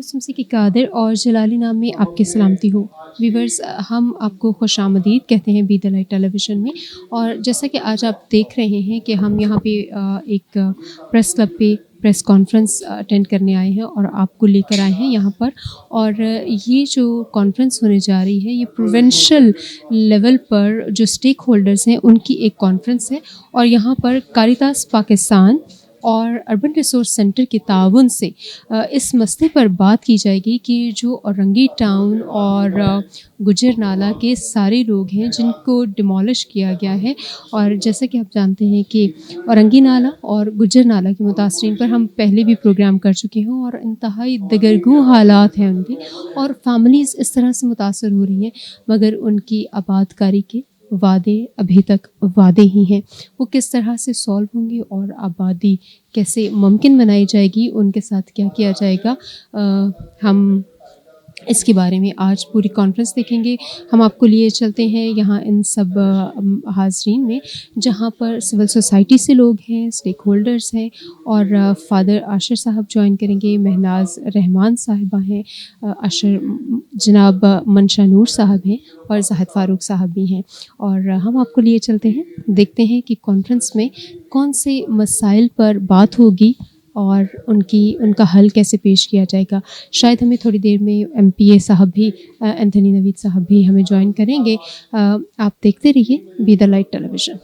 शम्सी की कादिर और जलाली नाम में आपकी सलामती हो। व्यूवर्स, हम आपको खुशामदीद कहते हैं बी द लाइट टेलीविज़न में। और जैसा कि आज आप देख रहे हैं कि हम यहाँ पे एक प्रेस क्लब पे प्रेस कॉन्फ्रेंस अटेंड करने आए हैं और आपको लेकर आए हैं यहाँ पर। और ये जो कॉन्फ्रेंस होने जा रही है, ये प्रोविंशियल लेवल पर जो स्टेक होल्डर्स हैं उनकी एक कॉन्फ्रेंस है। और यहाँ पर कारितास पाकिस्तान और अर्बन रिसोर्स सेंटर के ताउन से इस मसले पर बात की जाएगी कि जो औरंगी टाउन और गुजर नाला के सारे लोग हैं जिनको डिमोलिश किया गया है। और जैसा कि आप जानते हैं कि औरंगी नाला और गुजर नाला के मुतासरीन पर हम पहले भी प्रोग्राम कर चुके हैं और इंतहाई दगरगू हालात हैं उनके, और फैमिलीज़ इस तरह से मुतासर हो रही हैं, मगर उनकी आबादकारी के वादे अभी तक वादे ही हैं। वो किस तरह से सॉल्व होंगे और आबादी कैसे मुमकिन बनाई जाएगी, उनके साथ क्या किया जाएगा, हम इसके बारे में आज पूरी कॉन्फ्रेंस देखेंगे। हम आपको लिए चलते हैं यहाँ इन सब हाज़रीन में, जहाँ पर सिविल सोसाइटी से लोग हैं, स्टेक होल्डर्स हैं, और फ़ादर आशिर साहब ज्वाइन करेंगे, महनाज रहमान साहिबा हैं, अशर जनाब मनशा नूर साहब हैं, और ज़ाहिद फ़ारूक साहब भी हैं। और हम आपको लिए चलते हैं, देखते हैं कि कॉन्फ्रेंस में कौन से मसाइल पर बात होगी और उनका हल कैसे पेश किया जाएगा। शायद हमें थोड़ी देर में MPA साहब भी, एंथनी नवीद साहब भी हमें ज्वाइन करेंगे। आप देखते रहिए बी द लाइट टेलीविज़न।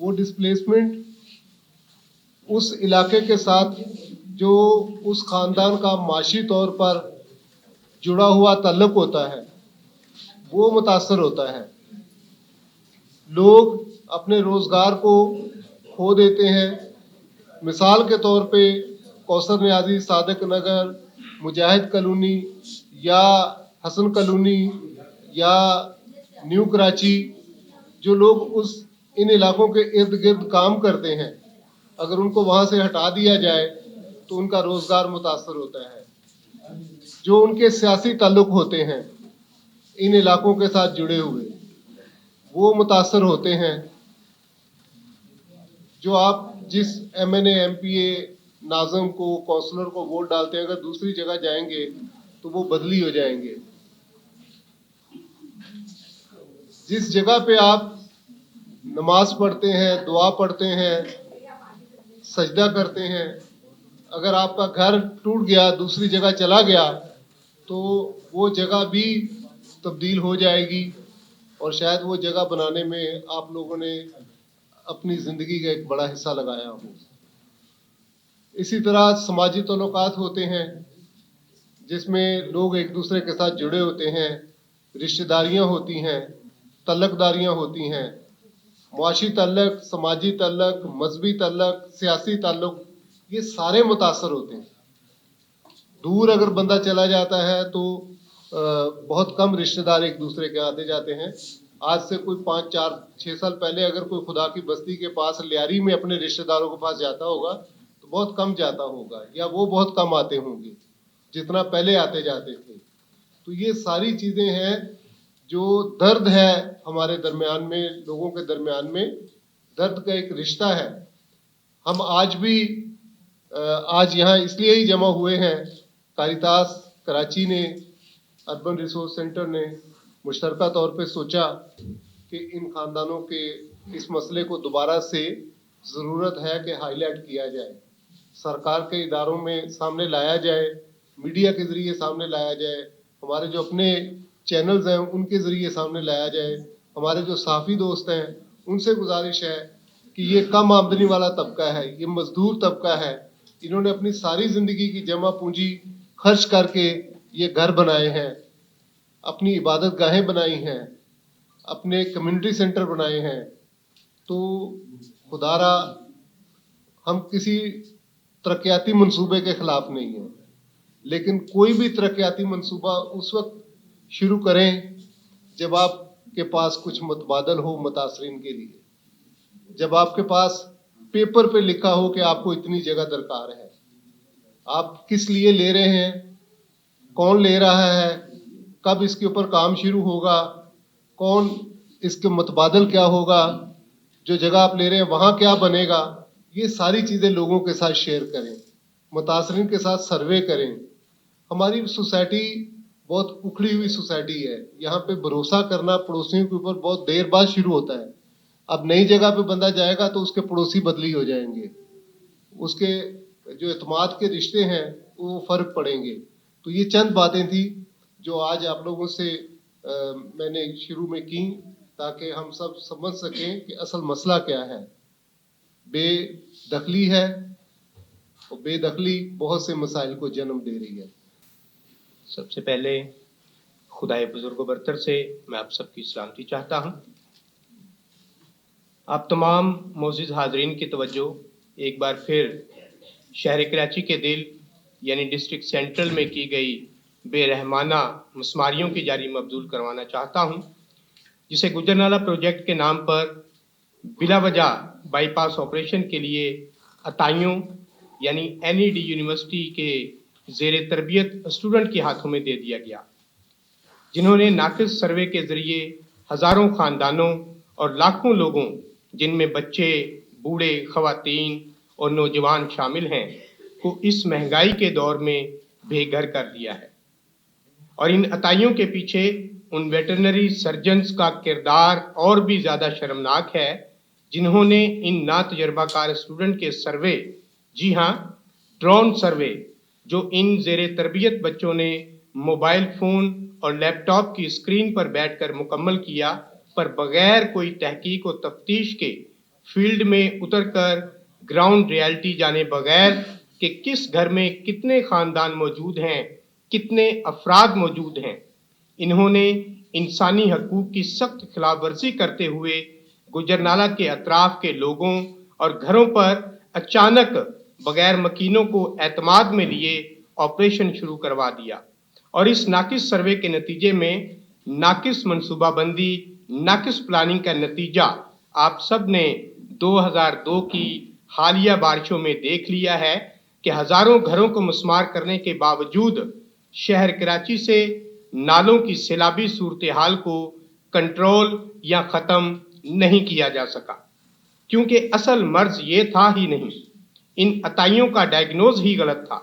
वो डिस्प्लेसमेंट उस इलाके के साथ जो उस ख़ानदान का माशी तौर पर जुड़ा हुआ ताल्लुक़ होता है वो मुतासर होता है। लोग अपने रोज़गार को खो देते हैं। मिसाल के तौर पे कौसर न्याजी सादिक नगर, मुजाहिद कॉलोनी या हसन कॉलोनी या न्यू कराची, जो लोग इन इलाकों के इर्द गिर्द काम करते हैं, अगर उनको वहाँ से हटा दिया जाए तो उनका रोज़गार मुतासर होता है। जो उनके सियासी ताल्लुक़ होते हैं इन इलाकों के साथ जुड़े हुए, वो मुतासर होते हैं। जो आप जिस MNA MPA नाज़म को, कौंसलर को वोट डालते हैं, अगर दूसरी जगह जाएंगे तो वो बदली हो जाएंगे। जिस जगह पे आप नमाज पढ़ते हैं, दुआ पढ़ते हैं, सजदा करते हैं, अगर आपका घर टूट गया, दूसरी जगह चला गया, तो वो जगह भी तब्दील हो जाएगी और शायद वो जगह बनाने में आप लोगों ने अपनी ज़िंदगी का एक बड़ा हिस्सा लगाया हो। इसी तरह समाजी ताल्लुकात होते हैं जिसमें लोग एक दूसरे के साथ जुड़े होते हैं, रिश्तेदारियां होती हैं, तल्लकदारियां होती हैं, मुआशी तल्लक, समाजी तल्लक, मजहबी तल्लक, सियासी ताल्लुक, ये सारे मुतासर होते हैं। दूर अगर बंदा चला जाता है तो बहुत कम रिश्तेदार एक दूसरे के आते जाते हैं। आज से कोई 5, 4, 6 साल पहले अगर कोई खुदा की बस्ती के पास लियारी में अपने रिश्तेदारों के पास जाता होगा तो बहुत कम जाता होगा, या वो बहुत कम आते होंगे जितना पहले आते जाते थे। तो ये सारी चीज़ें हैं जो दर्द है हमारे दरमियान में, लोगों के दरमियान में दर्द का एक रिश्ता है। हम आज भी आज यहाँ इसलिए ही जमा हुए हैं, कारितास कराची ने, अर्बन रिसोर्स सेंटर ने मुश्तरका तौर पे सोचा कि इन ख़ानदानों के इस मसले को दोबारा से ज़रूरत है कि हाईलाइट किया जाए, सरकार के इदारों में सामने लाया जाए, मीडिया के ज़रिए सामने लाया जाए, हमारे जो अपने चैनल्स हैं उनके ज़रिए सामने लाया जाए। हमारे जो साफ़ी दोस्त हैं उनसे गुजारिश है कि ये कम आमदनी वाला तबका है, ये मज़दूर तबका है, इन्होंने अपनी सारी ज़िंदगी की जमा पूंजी खर्च करके ये घर बनाए हैं, अपनी इबादत गाहें बनाई हैं, अपने कम्युनिटी सेंटर बनाए हैं। तो खुदारा हम किसी तरक्याती मंसूबे के ख़िलाफ़ नहीं हैं, लेकिन कोई भी तरक्याती मंसूबा उस वक्त शुरू करें जब आपके पास कुछ मुतबादल हो मुतासरीन के लिए, जब आपके पास पेपर पे लिखा हो कि आपको इतनी जगह दरकार है, आप किस लिए ले रहे हैं, कौन ले रहा है, कब इसके ऊपर काम शुरू होगा, कौन اس کے متبادل کیا ہوگا, جو جگہ آپ لے رہے ہیں وہاں کیا بنے گا, یہ ساری چیزیں لوگوں کے ساتھ شیئر کریں, متاثرین کے ساتھ سروے کریں. ہماری سوسائٹی بہت اکھڑی ہوئی سوسائٹی ہے, یہاں پہ بھروسہ کرنا پڑوسیوں کے اوپر بہت دیر بعد شروع ہوتا ہے. اب نئی جگہ پہ بندہ جائے گا تو اس کے پڑوسی بدلی ہو جائیں گے, اس کے جو اعتماد کے رشتے ہیں وہ فرق پڑیں گے. تو یہ چند باتیں تھیں جو آج آپ لوگوں سے میں نے شروع میں کی, تاکہ ہم سب سمجھ سکیں کہ اصل مسئلہ کیا ہے. بے دخلی ہے, اور بے دخلی بہت سے مسائل کو جنم دے رہی ہے. سب سے پہلے خدائے بزرگ و برتر سے میں آپ سب کی سلامتی چاہتا ہوں. آپ تمام معزز حاضرین کی توجہ ایک بار پھر شہر کراچی کے دل یعنی ڈسٹرکٹ سینٹرل میں کی گئی بے رحمانہ مسماریوں کی جاری مبذول کروانا چاہتا ہوں, جسے گجرنالہ پروجیکٹ کے نام پر بلا وجہ بائی پاس آپریشن کے لیے عطائیوں یعنی NED یونیورسٹی کے زیر تربیت اسٹوڈنٹ کے ہاتھوں میں دے دیا گیا, جنہوں نے ناقص سروے کے ذریعے ہزاروں خاندانوں اور لاکھوں لوگوں, جن میں بچے, بوڑھے, خواتین اور نوجوان شامل ہیں, کو اس مہنگائی کے دور میں بے گھر کر دیا ہے. اور ان عطائیوں کے پیچھے ان ویٹرنری سرجنز کا کردار اور بھی زیادہ شرمناک ہے, جنہوں نے ان ناتجربہ کار اسٹوڈنٹ کے سروے, جی ہاں ڈرون سروے, جو ان زیر تربیت بچوں نے موبائل فون اور لیپ ٹاپ کی اسکرین پر بیٹھ کر مکمل کیا, پر بغیر کوئی تحقیق و تفتیش کے فیلڈ میں اتر کر گراؤنڈ ریالٹی جانے بغیر کہ کس گھر میں کتنے خاندان موجود ہیں, کتنے افراد موجود ہیں, انہوں نے انسانی حقوق کی سخت خلاف ورزی کرتے ہوئے گجرنالہ کے اطراف کے لوگوں اور گھروں پر اچانک بغیر مکینوں کو اعتماد میں لیے آپریشن شروع کروا دیا. اور اس ناقص سروے کے نتیجے میں ناقص منصوبہ بندی, ناقص پلاننگ کا نتیجہ آپ سب نے 2002 کی حالیہ بارشوں میں دیکھ لیا ہے کہ ہزاروں گھروں کو مسمار کرنے کے باوجود شہر کراچی سے نالوں کی سیلابی صورتحال کو کنٹرول یا ختم نہیں کیا جا سکا, کیونکہ اصل مرض یہ تھا ہی نہیں, ان عطائیوں کا ڈائیگنوز ہی غلط تھا.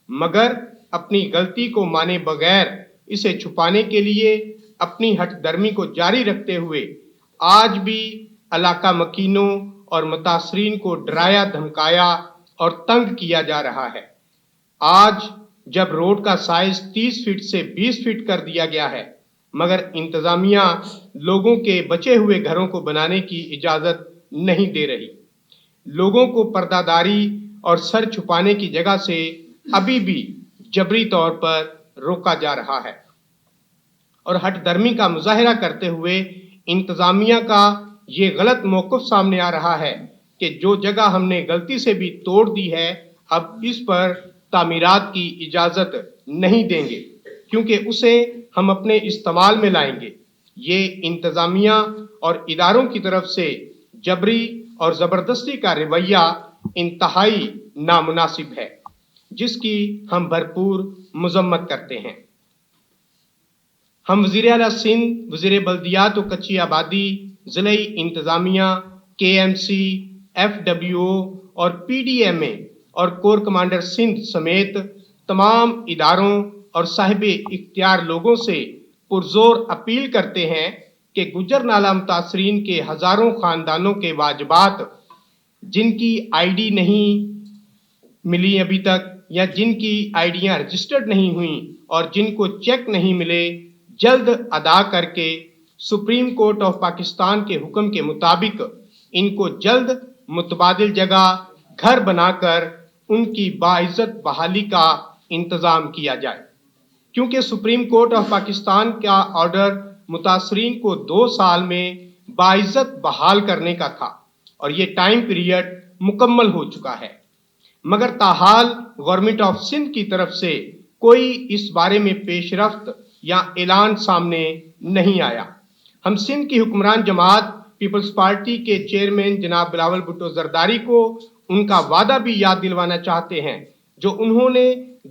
مگر اپنی غلطی کو مانے بغیر اسے چھپانے کے لیے اپنی ہٹ درمی کو جاری رکھتے ہوئے آج بھی علاقہ مکینوں اور متاثرین کو ڈرایا, دھمکایا اور تنگ کیا جا رہا ہے. آج جب روڈ کا سائز 30 فٹ سے 20 فٹ کر دیا گیا ہے, مگر انتظامیہ لوگوں کے بچے ہوئے گھروں کو بنانے کی اجازت نہیں دے رہی. لوگوں کو پردہ داری اور سر چھپانے کی جگہ سے ابھی بھی جبری طور پر روکا جا رہا ہے. اور ہٹ درمی کا مظاہرہ کرتے ہوئے انتظامیہ کا یہ غلط موقف سامنے آ رہا ہے کہ جو جگہ ہم نے غلطی سے بھی توڑ دی ہے, اب اس پر تعمیرات کی اجازت نہیں دیں گے, کیونکہ اسے ہم اپنے استعمال میں لائیں گے. یہ انتظامیہ اور اداروں کی طرف سے جبری اور زبردستی کا رویہ انتہائی نامناسب ہے, جس کی ہم بھرپور مذمت کرتے ہیں. ہم وزیر اعلیٰ سندھ, وزیر بلدیات و کچی آبادی, ضلعی انتظامیہ, KMC, FWO اور PDMA اور کور کمانڈر سندھ سمیت تمام اداروں اور صاحب اختیار لوگوں سے پرزور اپیل کرتے ہیں کہ گجرنالہ متاثرین کے ہزاروں خاندانوں کے واجبات, جن کی ID نہیں ملی ابھی تک یا جن کی آئیڈیاں رجسٹرڈ نہیں ہوئیں اور جن کو چیک نہیں ملے, جلد ادا کر کے سپریم کورٹ آف پاکستان کے حکم کے مطابق ان کو جلد متبادل جگہ گھر بنا کر ان کی باعزت بحالی کا انتظام کیا جائے. کیونکہ سپریم کورٹ آف پاکستان کا آرڈر متاثرین کو 2 سال میں باعزت بحال کرنے کا تھا اور یہ ٹائم پیریڈ مکمل ہو چکا ہے, مگر تاحال گورنمنٹ آف سندھ کی طرف سے کوئی اس بارے میں پیش رفت یا اعلان سامنے نہیں آیا. ہم سندھ کی حکمران جماعت پیپلز پارٹی کے چیئرمین جناب بلاول بھٹو زرداری کو ان کا وعدہ بھی یاد دلوانا چاہتے ہیں, جو انہوں نے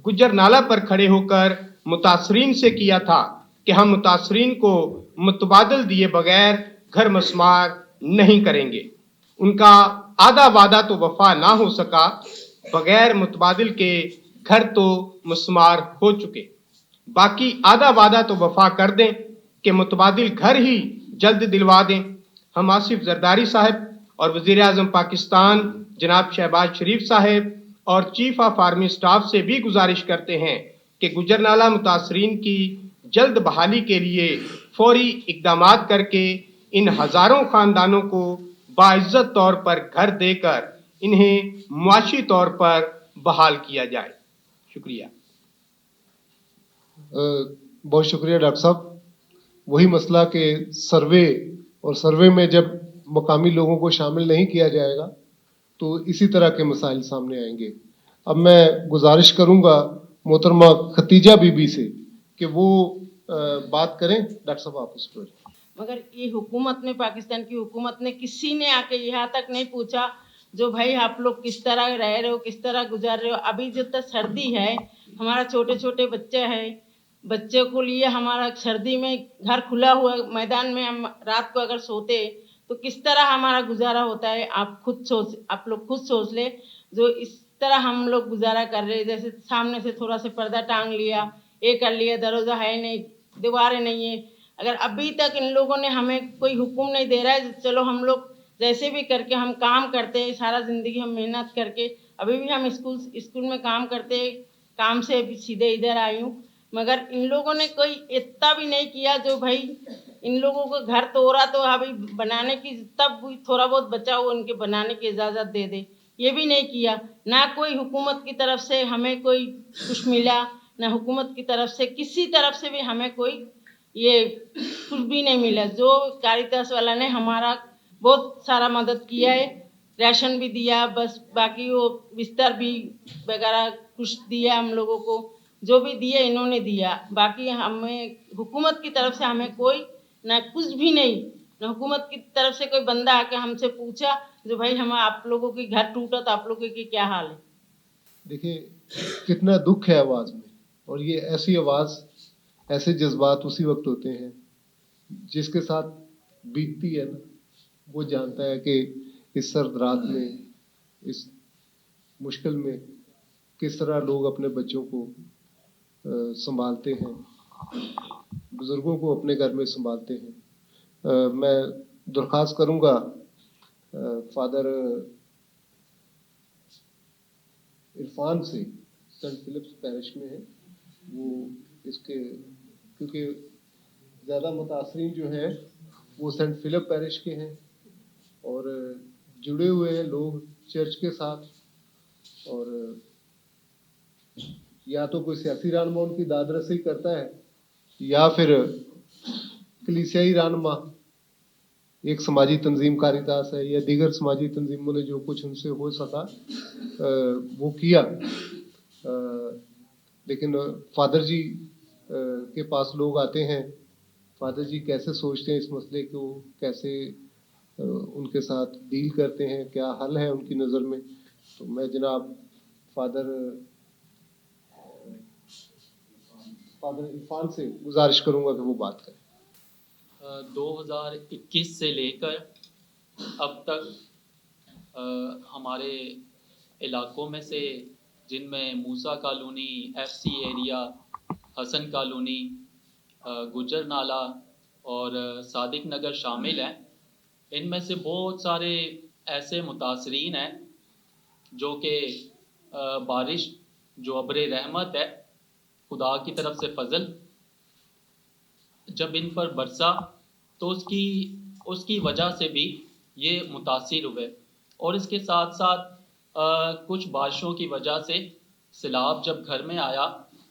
گجرنالہ پر کھڑے ہو کر متاثرین سے کیا تھا کہ ہم متاثرین کو متبادل دیے بغیر घर मस्मार नहीं करेंगे। उनका आधा वादा तो वफा ना हो सका, बगैर मुतबादिल के घर तो मस्मार हो चुके। बाकी आधा वादा तो वफा कर दें कि मुतबादिल घर ही जल्द दिलवा दें। हम आसिफ जरदारी साहब और वज़ीर आज़म पाकिस्तान जनाब शहबाज शरीफ साहब और चीफ ऑफ आर्मी स्टाफ से भी गुजारिश करते हैं कि गुजरनाला मुतासरीन की जल्द बहाली के लिए फौरी इकदामात करके इन हज़ारों ख़ानदानों को बाइज्जत तौर पर घर देकर इन्हें मुआशी तौर पर बहाल किया जाए। शुक्रिया। बहुत शुक्रिया डॉक्टर साहब। वही मसला कि सर्वे और सर्वे में जब मकामी लोगों को शामिल नहीं किया जाएगा तो इसी तरह के मसाइल सामने आएंगे। अब मैं गुजारिश करूंगा मोहतरमा खतीजा बीबी से कि वो बात करें। डॉक्टर साहब आप उस पर। मगर ये हुकूमत ने, पाकिस्तान की हुकूमत ने, किसी ने आके यहाँ तक नहीं पूछा जो भाई आप लोग किस तरह रह रहे हो, किस तरह गुजार रहे हो। अभी जब तक सर्दी है, हमारा छोटे छोटे बच्चे हैं, बच्चे को लिए हमारा सर्दी में घर खुला हुआ मैदान में हम रात को अगर सोते तो किस तरह हमारा गुजारा होता है। आप लोग खुद सोच ले। जो इस तरह हम लोग गुजारा कर रहे हैं, जैसे सामने से थोड़ा सा पर्दा टांग लिया, ये कर लिया, दरवाज़ा है नहीं, दीवारें नहीं है। अगर अभी तक इन लोगों ने हमें कोई हुक्म नहीं दे रहा है, चलो हम लोग जैसे भी करके हम काम करते हैं, सारा ज़िंदगी हम मेहनत करके अभी भी हम स्कूल में काम करते हैं, काम से अभी सीधे इधर आई हूँ। मगर इन लोगों ने कोई इतना भी नहीं किया जो भाई इन लोगों को घर तोड़ा तो अभी बनाने की तब थोड़ा बहुत बचा हुआ उनके बनाने की इजाज़त दे दे, ये भी नहीं किया। ना कोई हुकूमत की तरफ से हमें कोई कुछ मिला, ना हुकूमत की तरफ से किसी तरफ से भी हमें कोई ये कुछ भी नहीं मिला। जो कारितास वाला ने हमारा बहुत सारा मदद किया है, राशन भी दिया, बस बाकी वो बिस्तर भी वगैरह कुछ दिया हम लोगों को, जो भी दिया इन्होंने दिया। बाकी हमें हुकूमत की तरफ से हमें कोई ना कुछ भी नहीं, ना हुकूमत की तरफ से कोई बंदा आके हमसे पूछा जो भाई हम आप लोगों के घर टूटा तो आप लोगों की क्या हाल है। देखिए कितना दुख है आवाज़ में, और ये ऐसी आवाज़, ऐसे जज्बात उसी वक्त होते हैं जिसके साथ बीतती है ना, वो जानता है कि इस सर्द रात में, इस मुश्किल में किस तरह लोग अपने बच्चों को संभालते हैं, बुज़ुर्गों को अपने घर में संभालते हैं। मैं दरख्वास्त करूँगा फादर इरफान से, सेंट फिलिप्स पैरिश में है वो, इसके क्योंकि ज़्यादा मुतासरीन जो हैं वो सेंट फिलिप पैरिश के हैं और जुड़े हुए हैं लोग चर्च के साथ, और या तो कोई सियासी रहनुमा उनकी दाद रसी करता है या फिर कलीसियाई रहनुमा, एक समाजी तंजीम कारितास है या दीगर समाजी तंजीमों ने जो कुछ उनसे हो सका वो किया। लेकिन फादर जी के पास लोग आते हैं, फादर जी कैसे सोचते हैं इस मसले को, कैसे उनके साथ डील करते हैं, क्या हल है उनकी नज़र में। तो मैं जनाब फादर इरफान से गुजारिश करूंगा कि वो बात करें। 2021 से लेकर अब तक हमारे इलाकों में से, जिनमें Musa colony, FC area, Hasan colony, Gujjar Nala और सादिक नगर शामिल हैं, इनमें से बहुत सारे ऐसे मुतासरीन हैं जो कि बारिश जो अब्र रहमत है खुदा की तरफ से फजल जब इन पर बरसा तो उसकी वजह से भी ये मुतासिर हुए, और इसके साथ साथ कुछ बारिशों की वजह से सैलाब जब घर में आया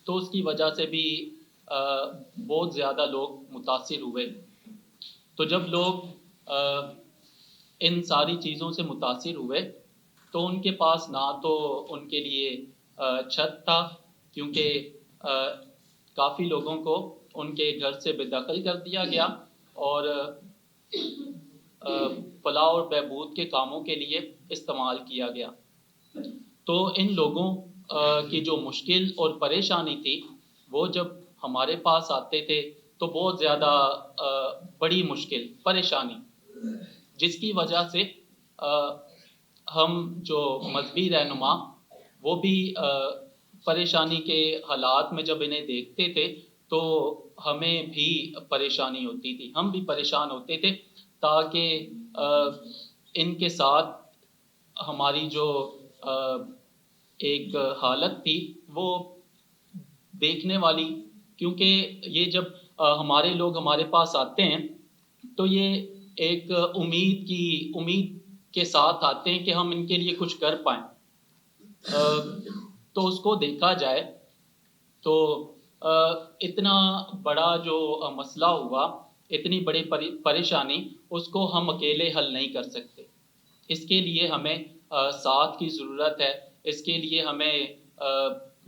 तो उसकी वजह से भी बहुत ज़्यादा लोग मुतासिर हुए। तो जब लोग इन सारी चीज़ों से मुतासिर हुए तो उनके पास ना तो उनके लिए छत था, क्योंकि काफ़ी लोगों को उनके घर से बेदखल कर दिया गया और फलाह और बहबूद के कामों के लिए इस्तेमाल किया गया। तो इन लोगों की जो मुश्किल और परेशानी थी वो जब हमारे पास आते थे तो बहुत ज़्यादा बड़ी मुश्किल परेशानी, जिसकी वजह से हम जो मजहबी रहनुमा वो भी परेशानी के हालात में जब इन्हें देखते थे तो हमें भी परेशानी होती थी, हम भी परेशान होते थे, ताकि इनके साथ हमारी जो एक हालत थी वो देखने वाली, क्योंकि ये जब हमारे लोग हमारे पास आते हैं तो ये एक उम्मीद के साथ आते हैं कि हम इनके लिए कुछ कर पाएं। तो उसको देखा जाए तो इतना बड़ा जो मसला हुआ, इतनी बड़ी परेशानी, उसको हम अकेले हल नहीं कर सकते। इसके लिए हमें साथ की ज़रूरत है। इसके लिए हमें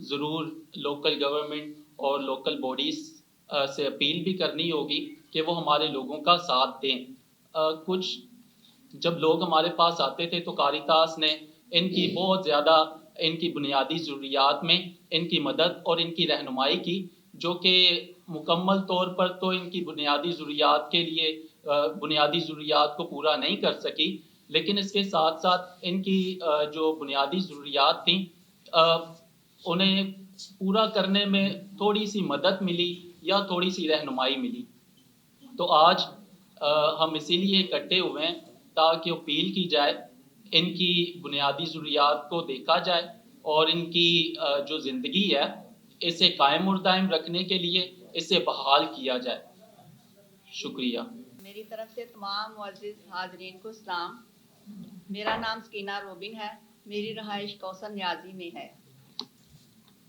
ज़रूर लोकल गवर्नमेंट और लोकल बॉडीज़ से अपील भी करनी होगी कि वो हमारे लोगों का साथ दें। कुछ जब लोग हमारे पास आते थे तो कारितास ने इनकी बहुत ज़्यादा इनकी बुनियादी ज़रूरियात में इनकी मदद और इनकी रहनुमाई की, जो कि मुकम्मल तौर पर तो इनकी बुनियादी ज़रूरियात को पूरा नहीं कर सकी, लेकिन इसके साथ साथ इनकी जो बुनियादी ज़रूरियात थी उन्हें पूरा करने में थोड़ी सी मदद मिली या थोड़ी सी रहनुमाई मिली। तो आज हम इसीलिए इकट्ठे हुए हैं ताकि अपील की जाए, इनकी बुनियादी ज़रूरियात को देखा जाए और इनकी जो ज़िंदगी है इसे कायम और दायम रखने के लिए इसे बहाल किया जाए। शुक्रिया। मेरी तरफ से तमाम मुअज़्ज़िज़ हाज़रीन को सलाम। मेरा नाम सकीना रोबिन है। मेरी रहाइश कौसर न्याजी में है।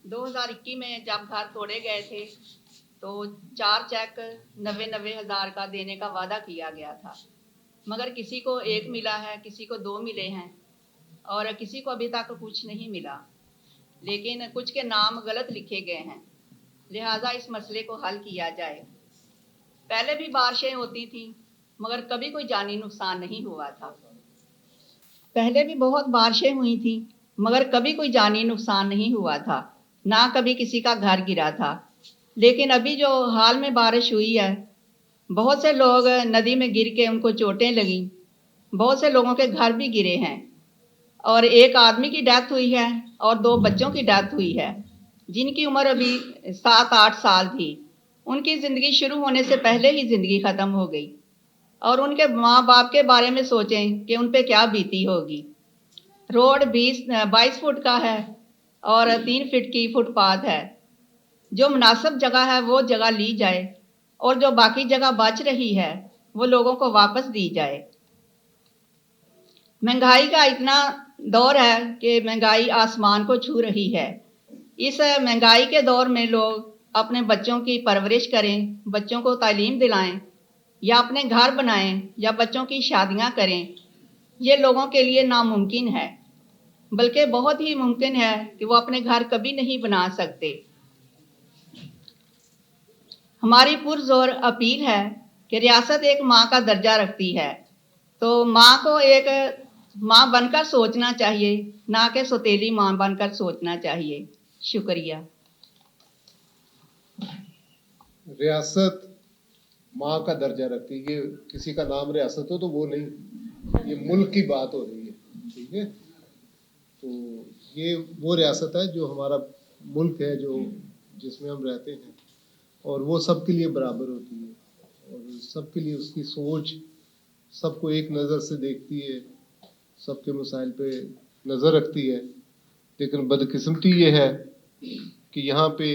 2021 में जब घर तोड़े गए थे तो 4 चेक 90 हज़ार का देने का वादा किया गया था, मगर किसी को 1 मिला है, किसी को 2 मिले हैं और किसी को अभी तक कुछ नहीं मिला। लेकिन कुछ के नाम गलत लिखे गए हैं, लिहाजा इस मसले को हल किया जाए। पहले भी बारिशें होती थी मगर कभी कोई जानी नुकसान नहीं हुआ था। पहले भी बहुत बारिशें हुई थी मगर कभी कोई जानी नुकसान नहीं हुआ था, ना कभी किसी का घर गिरा था। लेकिन अभी जो हाल में बारिश हुई है, बहुत से लोग नदी में गिर के उनको चोटें लगीं, बहुत से लोगों के घर भी गिरे हैं और एक आदमी की डेथ हुई है और 2 बच्चों की डेथ हुई है जिनकी उम्र अभी 7-8 साल थी। उनकी ज़िंदगी शुरू होने से पहले ही ज़िंदगी ख़त्म हो गई और उनके माँ बाप के बारे में सोचें कि उन पे क्या बीती होगी। रोड 22 फुट का है और 3 फीट की फुटपाथ है। जो मुनासिब जगह है वो जगह ली जाए और जो बाकी जगह बच रही है वो लोगों को वापस दी जाए। महंगाई का इतना दौर है कि महंगाई आसमान को छू रही है। इस महंगाई के दौर में लोग अपने बच्चों की परवरिश करें, बच्चों को तालीम दिलाएं या अपने घर बनाएं या बच्चों की शादियां करें, ये लोगों के लिए नामुमकिन है, बल्कि बहुत ही मुमकिन है कि वो अपने घर कभी नहीं बना सकते। हमारी पुरजोर अपील है कि रियासत एक माँ का दर्जा रखती है, तो माँ को एक माँ बनकर सोचना चाहिए, ना कि सौतेली माँ बनकर सोचना चाहिए। शुक्रिया। रियासत माँ का दर्जा रखती है, ये किसी का नाम रियासत हो तो वो नहीं, ये मुल्क की बात हो रही है, ठीक है। तो ये वो रियासत है जो हमारा मुल्क है, जो जिसमें हम रहते हैं, और वो सबके लिए बराबर होती है और सबके लिए उसकी सोच सबको एक नज़र से देखती है, सबके मसाइल पे नज़र रखती है। लेकिन बदकिस्मती ये है कि यहाँ पे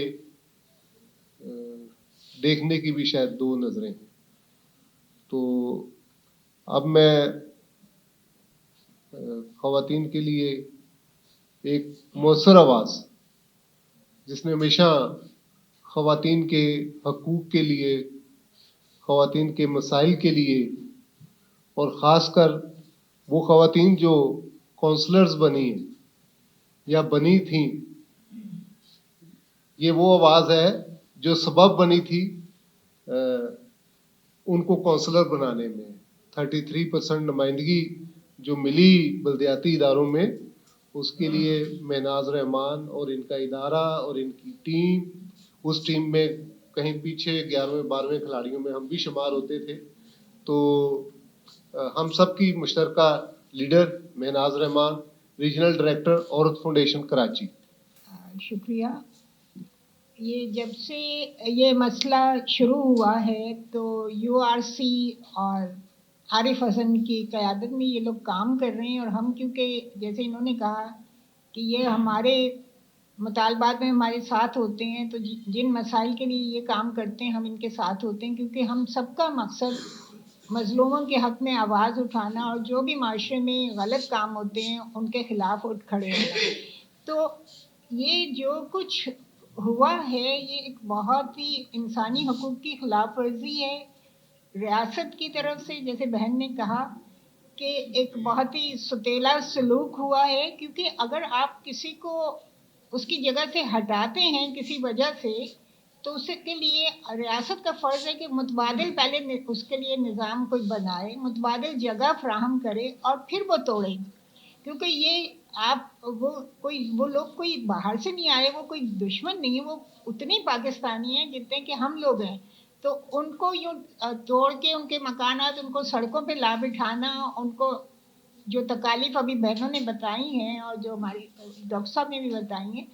देखने की भी शायद 2 नज़रें हैं। तो अब मैं ख़वातीन के लिए एक मौसर आवाज़, जिसने हमेशा ख़वातीन के हकूक़ के लिए, ख़वातीन के मसाइल के लिए, और ख़ासकर वो ख़वातीन जो काउंसलर्स बनी हैं या बनी थीं, ये वो आवाज़ है जो सबब बनी थी उनको काउंसलर बनाने में। 33% नुमाइंदगी जो मिली बल्दियाती इदारों में, उसके लिए महनाज रहमान और इनका इदारा और इनकी टीम, उस टीम में कहीं पीछे 11वें 12वें खिलाड़ियों में हम भी शुमार होते थे। तो हम सब की मुश्तरका leader Mahnaz Rehman, regional director Aurat foundation Karachi. शुक्रिया। ये जब से ये मसला शुरू हुआ है तो यूआरसी और आरिफ हसन की क़यादत में ये लोग काम कर रहे हैं, और हम क्योंकि जैसे इन्होंने कहा कि ये हमारे मुतालबात में हमारे साथ होते हैं, तो जिन मसाइल के लिए ये काम करते हैं हम इनके साथ होते हैं, क्योंकि हम सबका मकसद मज़लूमों के हक़ में आवाज़ उठाना और जो भी माशरे में गलत काम होते हैं उनके ख़िलाफ़ उठ खड़े होना। तो ये जो कुछ हुआ है ये एक बहुत ही इंसानी हकूक़ की खिलाफ वर्जी है रियासत की तरफ से, जैसे बहन ने कहा कि एक बहुत ही सुतेला सलूक हुआ है, क्योंकि अगर आप किसी को उसकी जगह से हटाते हैं किसी वजह से, तो उसके लिए रियासत का फ़र्ज़ है कि मुतबादिल पहले उसके लिए निज़ाम कोई बनाए, मुतबादिल जगह फ्राहम करे और फिर वो तोड़े। क्योंकि ये आप वो लोग कोई बाहर से नहीं आए, वो कोई दुश्मन नहीं है, वो उतने पाकिस्तानी हैं जितने कि हम लोग हैं। तो उनको यूँ तोड़ के उनके मकानात उनको सड़कों पे ला बिठाना, उनको जो तकालीफ अभी बहनों ने बताई हैं और जो हमारी डॉक्टर साहब ने भी बताई हैं,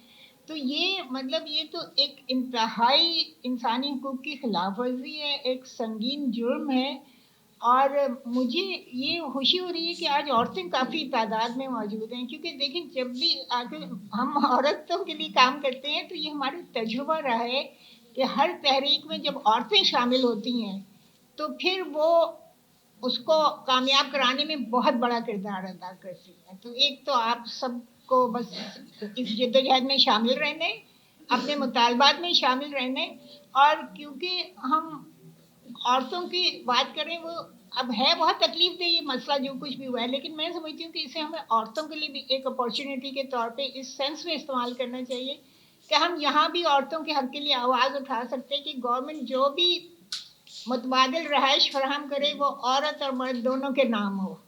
तो ये मतलब ये तो एक इंतहाई इंसानी हुकूक की खिलाफ वर्जी है, एक संगीन जुर्म है। और मुझे ये खुशी हो रही है कि आज औरतें काफ़ी तादाद में मौजूद हैं, क्योंकि देखिए जब भी आगे हम औरतों के लिए काम करते हैं तो ये हमारा तजुर्बा रहा है कि हर तहरीक में जब औरतें शामिल होती हैं तो फिर वो उसको कामयाब कराने में बहुत बड़ा किरदार अदा करती हैं। तो एक तो आप सबको बस इस जद्दोजहद में शामिल रहने, अपने मुतालबात में शामिल रहने, और क्योंकि हम औरतों की बात करें वो अब है बहुत तकलीफ दे ये मसला जो कुछ भी हुआ है, लेकिन मैं समझती हूँ कि इसे हमें औरतों के लिए भी एक अपॉर्चुनिटी के तौर पे इस सेंस में इस्तेमाल करना चाहिए कि हम यहाँ भी औरतों के हक़ के लिए आवाज़ उठा सकते हैं कि गवर्नमेंट जो भी मुतबादिल रहाइश फराहम करे वो औरत और मर्द दोनों के नाम हो,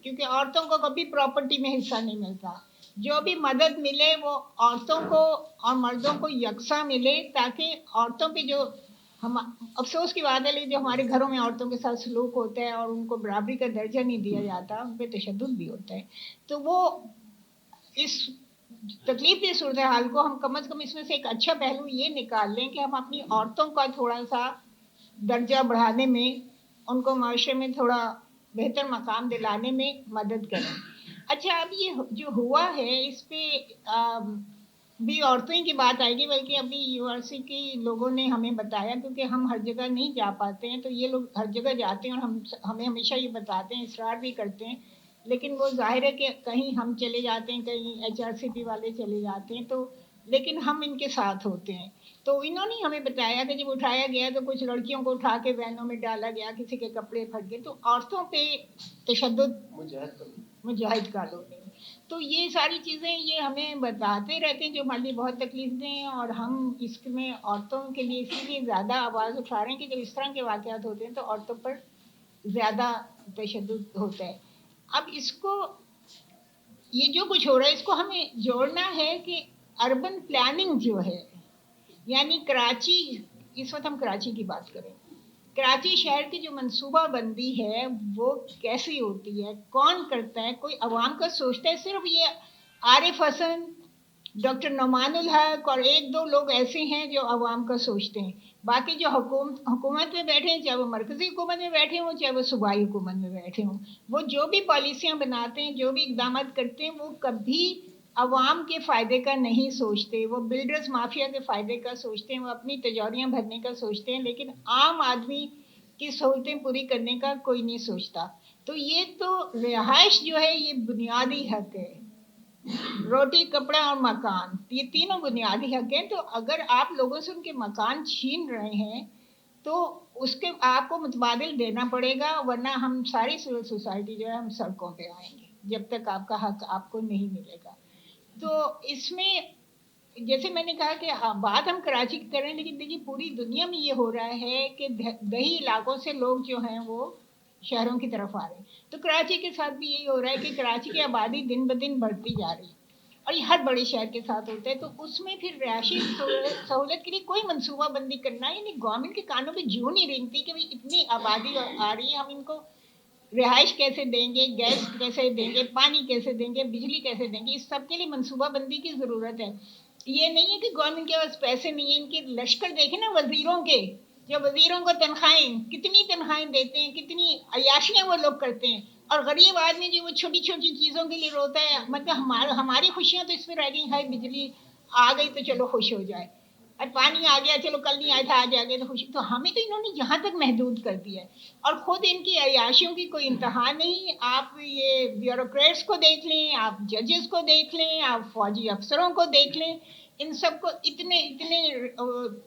क्योंकि औरतों को कभी प्रॉपर्टी में हिस्सा नहीं मिलता। जो भी मदद मिले वो औरतों को और मर्दों को यकसा मिले, ताकि औरतों पे जो हम अफसोस की बात है जो हमारे घरों में औरतों के साथ सलूक होता है और उनको बराबरी का दर्जा नहीं दिया जाता, उन पर तशद्दुद भी होता है, तो वो इस तकलीफी सूरत हाल को हम कम से कम इसमें से एक अच्छा पहलू ये निकाल लें कि हम अपनी औरतों का थोड़ा सा दर्जा बढ़ाने में, उनको माशरे में थोड़ा बेहतर मकाम दिलाने में मदद करें। अच्छा, अब ये जो हुआ है इस पर भी औरतों की बात आएगी, बल्कि अभी यूनिवर्सिटी के लोगों ने हमें बताया, क्योंकि हम हर जगह नहीं जा पाते हैं, तो ये लोग हर जगह जाते हैं और हमें हमेशा ये बताते हैं, इसरार भी करते हैं, लेकिन वो जाहिर है कि कहीं हम चले जाते हैं, कहीं HRCP वाले चले जाते हैं, तो लेकिन हम इनके साथ होते हैं। तो इन्होंने हमें बताया कि जब उठाया गया तो कुछ लड़कियों को उठा के वैनों में डाला गया, किसी के कपड़े फट गए, तो औरतों पे तशद्दुद मुजाहिद कॉलोनी। तो ये सारी चीज़ें ये हमें बताते रहते हैं जो हमारे लिए बहुत तकलीफ दें हैं, और हम इसमें औरतों के लिए इसीलिए ज़्यादा आवाज़ उठा रहे हैं कि जब इस तरह के वाक़यात होते हैं तो औरतों पर ज़्यादा तशद्दुद होता है। अब इसको ये जो कुछ हो रहा है इसको हमें जोड़ना है कि अर्बन प्लानिंग जो है, यानी कराची, इस वक्त हम कराची की बात करें, कराची शहर की जो मनसूबा बंदी है वो कैसी होती है, कौन करता है, कोई अवाम का सोचता है? सिर्फ ये आरिफ हसन, डॉक्टर नौमानुल हक और एक दो लोग ऐसे हैं जो अवाम का सोचते हैं। बाकी जो हुकूमत में बैठे हैं, चाहे वो मरकज़ी हुकूमत में बैठे हों चाहे वो सूबाई हुकूमत में बैठे हों, वो जो भी पॉलिसियाँ बनाते हैं, जो भी इक़दाम करते हैं, वो कभी अवाम के फ़ायदे का नहीं सोचते। वो बिल्डर्स माफिया के फ़ायदे का सोचते हैं, वो अपनी तिजोरियाँ भरने का सोचते हैं, लेकिन आम आदमी की सहूलतें पूरी करने का कोई नहीं सोचता। तो ये तो रिहाइश जो है ये बुनियादी हक है, रोटी, कपड़ा और मकान, ये तीनों बुनियादी हक हैं। तो अगर आप लोगों से उनके मकान छीन रहे हैं तो उसके आपको मुतबादिल देना पड़ेगा, वरना हम सारी सिविल सोसाइटी जो है हम सड़कों पे आएंगे जब तक आपका हक आपको नहीं मिलेगा। तो इसमें जैसे मैंने कहा कि बात हम कराची की करें, लेकिन देखिए पूरी दुनिया में ये हो रहा है कि दही इलाकों से लोग जो हैं वो शहरों की तरफ आ रहे हैं। तो कराची के साथ भी यही हो रहा है कि कराची की आबादी दिन ब दिन बढ़ती जा रही है। और ये हर बड़े शहर के साथ होता है। तो उसमें फिर रिहायशी सहूलत के लिए कोई मनसूबा बंदी करना, यानी गवर्नमेंट के कानों पे जूं नहीं रेंगती कि भाई इतनी आबादी आ रही है, हम इनको रिहाइश कैसे देंगे, गैस कैसे देंगे, पानी कैसे देंगे, बिजली कैसे देंगे, इस सब के लिए मनसूबा बंदी की ज़रूरत है। ये नहीं है कि गवर्नमेंट के पास पैसे नहीं है। इनके लश्कर देखें ना वजीरों के, जो वजीरों को तनख्वाहें, कितनी तनख्वाहें देते हैं, कितनी अयाशियाँ वो लोग करते हैं, और गरीब आदमी जो वो छोटी छोटी चीज़ों के लिए रोता है। मतलब हमारी खुशियाँ तो इसमें रह गई, हाय बिजली आ गई तो चलो खुश हो जाए, और पानी आ गया चलो कल नहीं आया था आज आ गया तो खुशी। तो हमें तो इन्होंने यहाँ तक महदूद कर दिया है, और खुद इनकी अयाशियों की कोई इंतहा नहीं। आप ये ब्यूरोक्रेट्स को देख लें, आप जजेस को देख लें, आप फौजी अफसरों को देख लें, इन सबको इतने इतने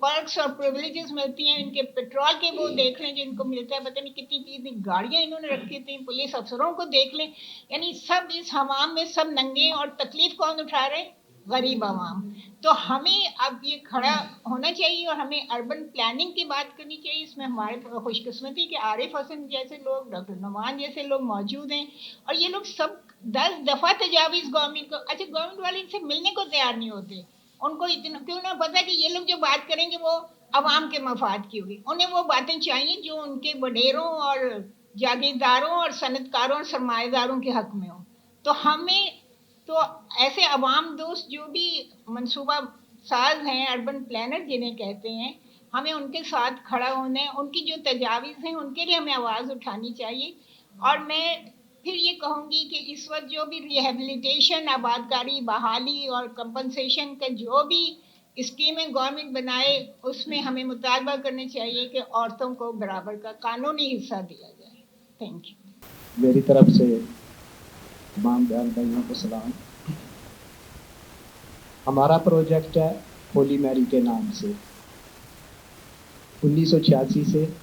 पर्क्स और प्रिविलेजेस मिलती हैं। इनके पेट्रोल के वो देख लें जो इनको मिलता है, पता नहीं कितनी कितनी गाड़ियाँ इन्होंने रखी थी। पुलिस अफसरों को देख लें, यानी सब इस हमाम में सब नंगे, और तकलीफ कौन उठा रहे? गरीब आवाम। तो हमें अब ये खड़ा होना चाहिए, और हमें अर्बन प्लानिंग की बात करनी चाहिए। इसमें हमारे खुशकिस्मती कि आरिफ हसन जैसे लोग, डॉक्टर नुमान जैसे लोग मौजूद हैं, और ये लोग सब 10 दफ़ा तजावीज़ गवर्नमेंट को, अच्छा गवर्नमेंट वाले इनसे मिलने को तैयार नहीं होते। उनको इतना क्यों ना पता कि ये लोग जो बात करेंगे वो अवाम के मफाद की होगी। उन्हें वो बातें चाहिए जो उनके वडेरों और जागीरदारों और सनतकारों और सरमाएदारों के हक में हो। तो हमें तो ऐसे अवाम दोस्त जो भी मनसूबा साज हैं, अर्बन प्लानर जिन्हें कहते हैं, हमें उनके साथ खड़ा होना है। उनकी जो तजावीज़ हैं उनके लिए हमें आवाज़ उठानी चाहिए। और मैं फिर ये कहूँगी कि इस वक्त जो भी रिहेबिलिटेशन, आबादकारी, बहाली और कंपनसेशन का जो भी स्कीमें गवर्नमेंट बनाए, उसमें हमें मुतालबा करने चाहिए कि औरतों को बराबर का कानूनी हिस्सा दिया जाए। Thank you. मेरी तरफ से तमाम बहन भाइयों को सलाम। हमारा प्रोजेक्ट है होली मैरी के नाम से। 1986 से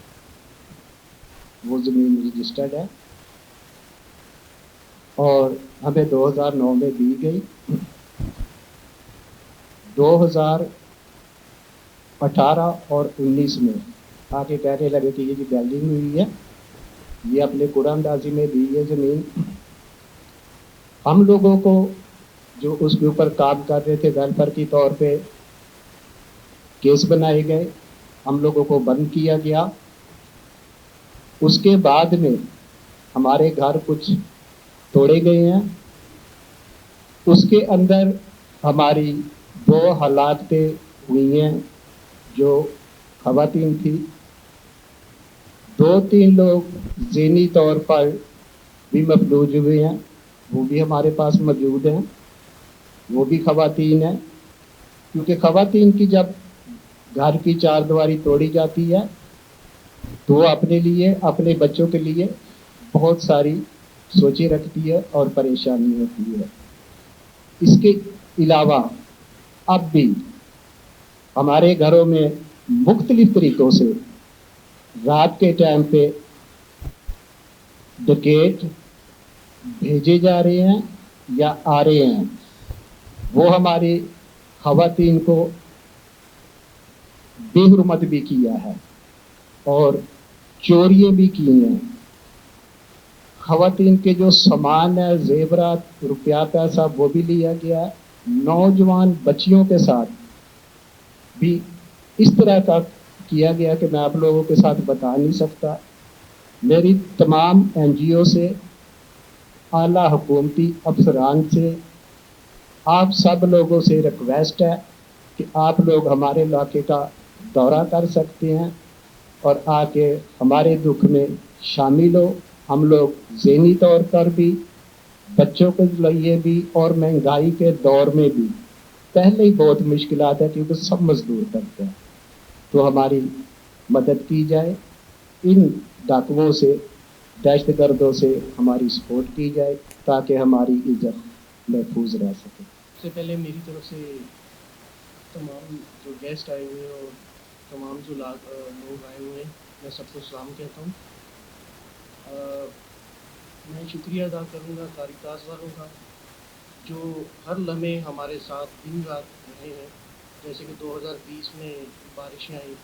वो ज़मीन रजिस्टर्ड है और हमें 2009 में दी गई। 2018 और 19 में आके कहने लगे कि ये जो बिल्डिंग हुई है ये अपने कुरानदाजी में दी है ज़मीन। हम लोगों को जो उसके ऊपर काम कर रहे थे वेलफेयर के तौर पे केस बनाए गए, हम लोगों को बंद किया गया। उसके बाद में हमारे घर कुछ तोड़े गए हैं। उसके अंदर हमारी 2 हलाकतें हुई हैं जो ख़वातीन थी। 2-3 लोग ज़हनी तौर पर भी मफलूज हुए हैं, वो भी हमारे पास मौजूद हैं, वो भी ख़वातीन हैं। क्योंकि ख़वातीन की जब घर की चारदीवारी तोड़ी जाती है तो वो अपने लिए, अपने बच्चों के लिए बहुत सारी सोचें रखती है और परेशानी होती है। इसके अलावा अब भी हमारे घरों में मुख्तलिफ तरीक़ों से रात के टाइम पे डकैत भेजे जा रहे हैं या आ रहे हैं। वो हमारी ख़वातीन को बेहुरमत भी किया है और चोरियाँ भी की हैं। ख़वातीन के जो सामान है, ज़ेवरात, रुपया पैसा, वो भी लिया गया है। नौजवान बच्चियों के साथ भी इस तरह का किया गया कि मैं आप लोगों के साथ बता नहीं सकता। मेरी तमाम NGO से, आला हुकूमती अफसरान से, आप सब लोगों से रिक्वेस्ट है कि आप लोग हमारे इलाके का दौरा कर सकते हैं और आके हमारे दुख में शामिल हो। हम लोग ज़हनी तौर पर भी, बच्चों के लिए भी, और महंगाई के दौर में भी पहले ही बहुत मुश्किलात है क्योंकि सब मजदूर करते हैं। तो हमारी मदद की जाए, इन डाकुओं से, दहशतगर्दों से हमारी सपोर्ट की जाए ताकि हमारी इज्जत महफूज रह सके। सबसे पहले मेरी तरफ से तमाम जो गेस्ट आए हुए हैं और तमाम जो लोग आए हुए हैं, मैं सबको सलाम कहता हूँ। मैं शुक्रिया अदा करूँगा कारितास वालों का जो हर लम्हे हमारे साथ दिन रात रहे हैं। जैसे कि 2020 में बारिशें आई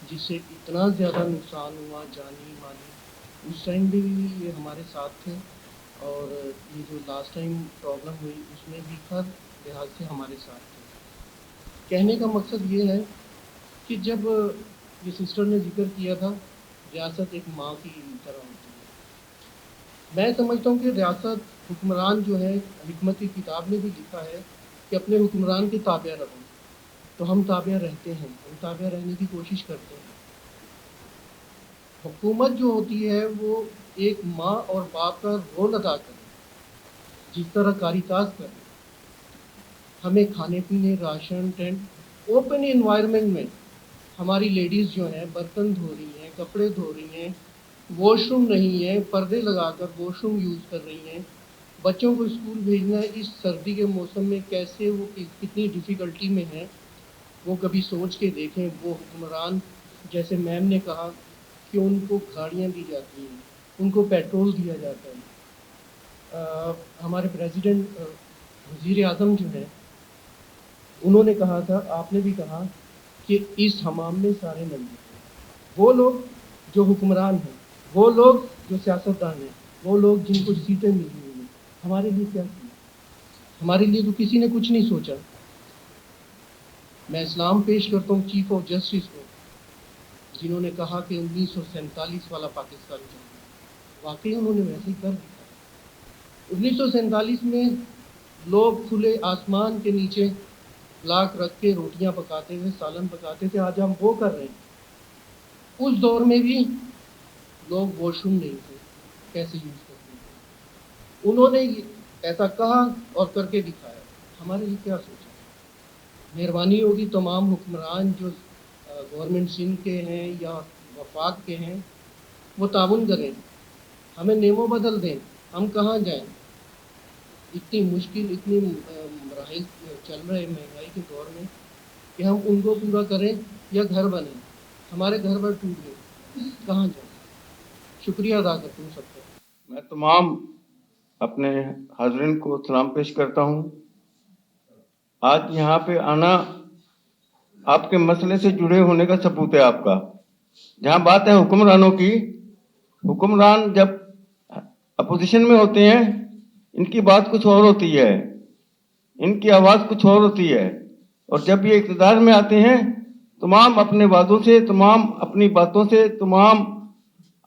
जिससे इतना ज़्यादा नुकसान हुआ जानी मानी, उस टाइम भी ये हमारे साथ थे। और ये जो लास्ट टाइम प्रॉब्लम हुई उसमें भी हर لحاظ سے ہمارے ساتھ تھے۔ کہنے کا مقصد یہ ہے کہ جب یہ سسٹر نے ذکر کیا تھا ریاست ایک ماں کی طرح ہوتی ہے، میں سمجھتا ہوں کہ ریاست حکمران جو ہے، حکمت کی کتاب میں بھی لکھا ہے کہ اپنے حکمران کے تابع رہو، تو ہم تابع رہتے ہیں، ہم تابع رہنے کی کوشش کرتے ہیں۔ حکومت جو ہوتی ہے وہ ایک ماں اور باپ کا رول ادا کرے، جس طرح کاریتاس کرے، ہمیں کھانے پینے، راشن، ٹینٹ، اوپن انوائرمنٹ میں ہماری لیڈیز جو ہیں برتن دھو رہی ہیں، کپڑے دھو رہی ہیں، واش روم نہیں ہے، پردے لگا کر واش روم یوز کر رہی ہیں، بچوں کو اسکول بھیجنا ہے اس سردی کے موسم میں، کیسے وہ کتنی ڈیفیکلٹی میں ہیں، وہ کبھی سوچ کے دیکھیں۔ وہ حکمران، جیسے میم نے کہا کہ ان کو گاڑیاں دی جاتی ہیں، ان کو پیٹرول دیا جاتا ہے۔ ہمارے پریزیڈنٹ وزیر اعظم جو ہیں انہوں نے کہا تھا، آپ نے بھی کہا کہ اس حمام میں سارے نل ہیں۔ وہ لوگ جو حکمران ہیں، وہ لوگ جو سیاستدان ہیں، وہ لوگ جن کو سیٹیں ملی ہوئی ہیں، ہمارے لیے کیا کیا؟ ہمارے لیے تو کسی نے کچھ نہیں سوچا۔ میں اسلام پیش کرتا ہوں چیف آف جسٹس کو، جنہوں نے کہا کہ 1947 والا پاکستان چاہیے۔ واقعی انہوں نے ویسے ہی کر دیا۔ 1947 میں لوگ کھلے آسمان کے نیچے لاکھ رکھ کے روٹیاں پکاتے ہوئے، سالن پکاتے تھے، آج ہم وہ کر رہے ہیں۔ اس دور میں بھی لوگ واش روم نہیں تھے، کیسے یوز کرتے تھے؟ انہوں نے ایسا کہا اور کر کے دکھایا۔ ہمارے لیے کیا سوچا؟ مہربانی ہوگی تمام حکمران جو گورنمنٹ سندھ کے ہیں یا وفاق کے ہیں، وہ تعاون کریں، ہمیں نیم و بدل دیں، ہم کہاں جائیں؟ اتنی مشکل، اتنی مراحل چل رہے ہیں مہنگائی کے دور میں کہ ہم ان کو پورا کریں یا گھر بنیں۔ ہمارے گھر بر ٹوٹ گئے، کہاں جائیں؟ شکریہ ادا کرتا ہوں سب کا۔ میں تمام اپنے حاضرین کو سلام پیش کرتا ہوں۔ آج یہاں پہ آنا آپ کے مسئلے سے جڑے ہونے کا ثبوت ہے آپ کا۔ جہاں بات ہے حکمرانوں کی، حکمران جب اپوزیشن میں ہوتے ہیں ان کی بات کچھ اور ہوتی ہے، ان کی آواز کچھ اور ہوتی ہے، اور جب یہ اقتدار میں آتے ہیں تمام اپنے وعدوں سے، تمام اپنی باتوں سے، تمام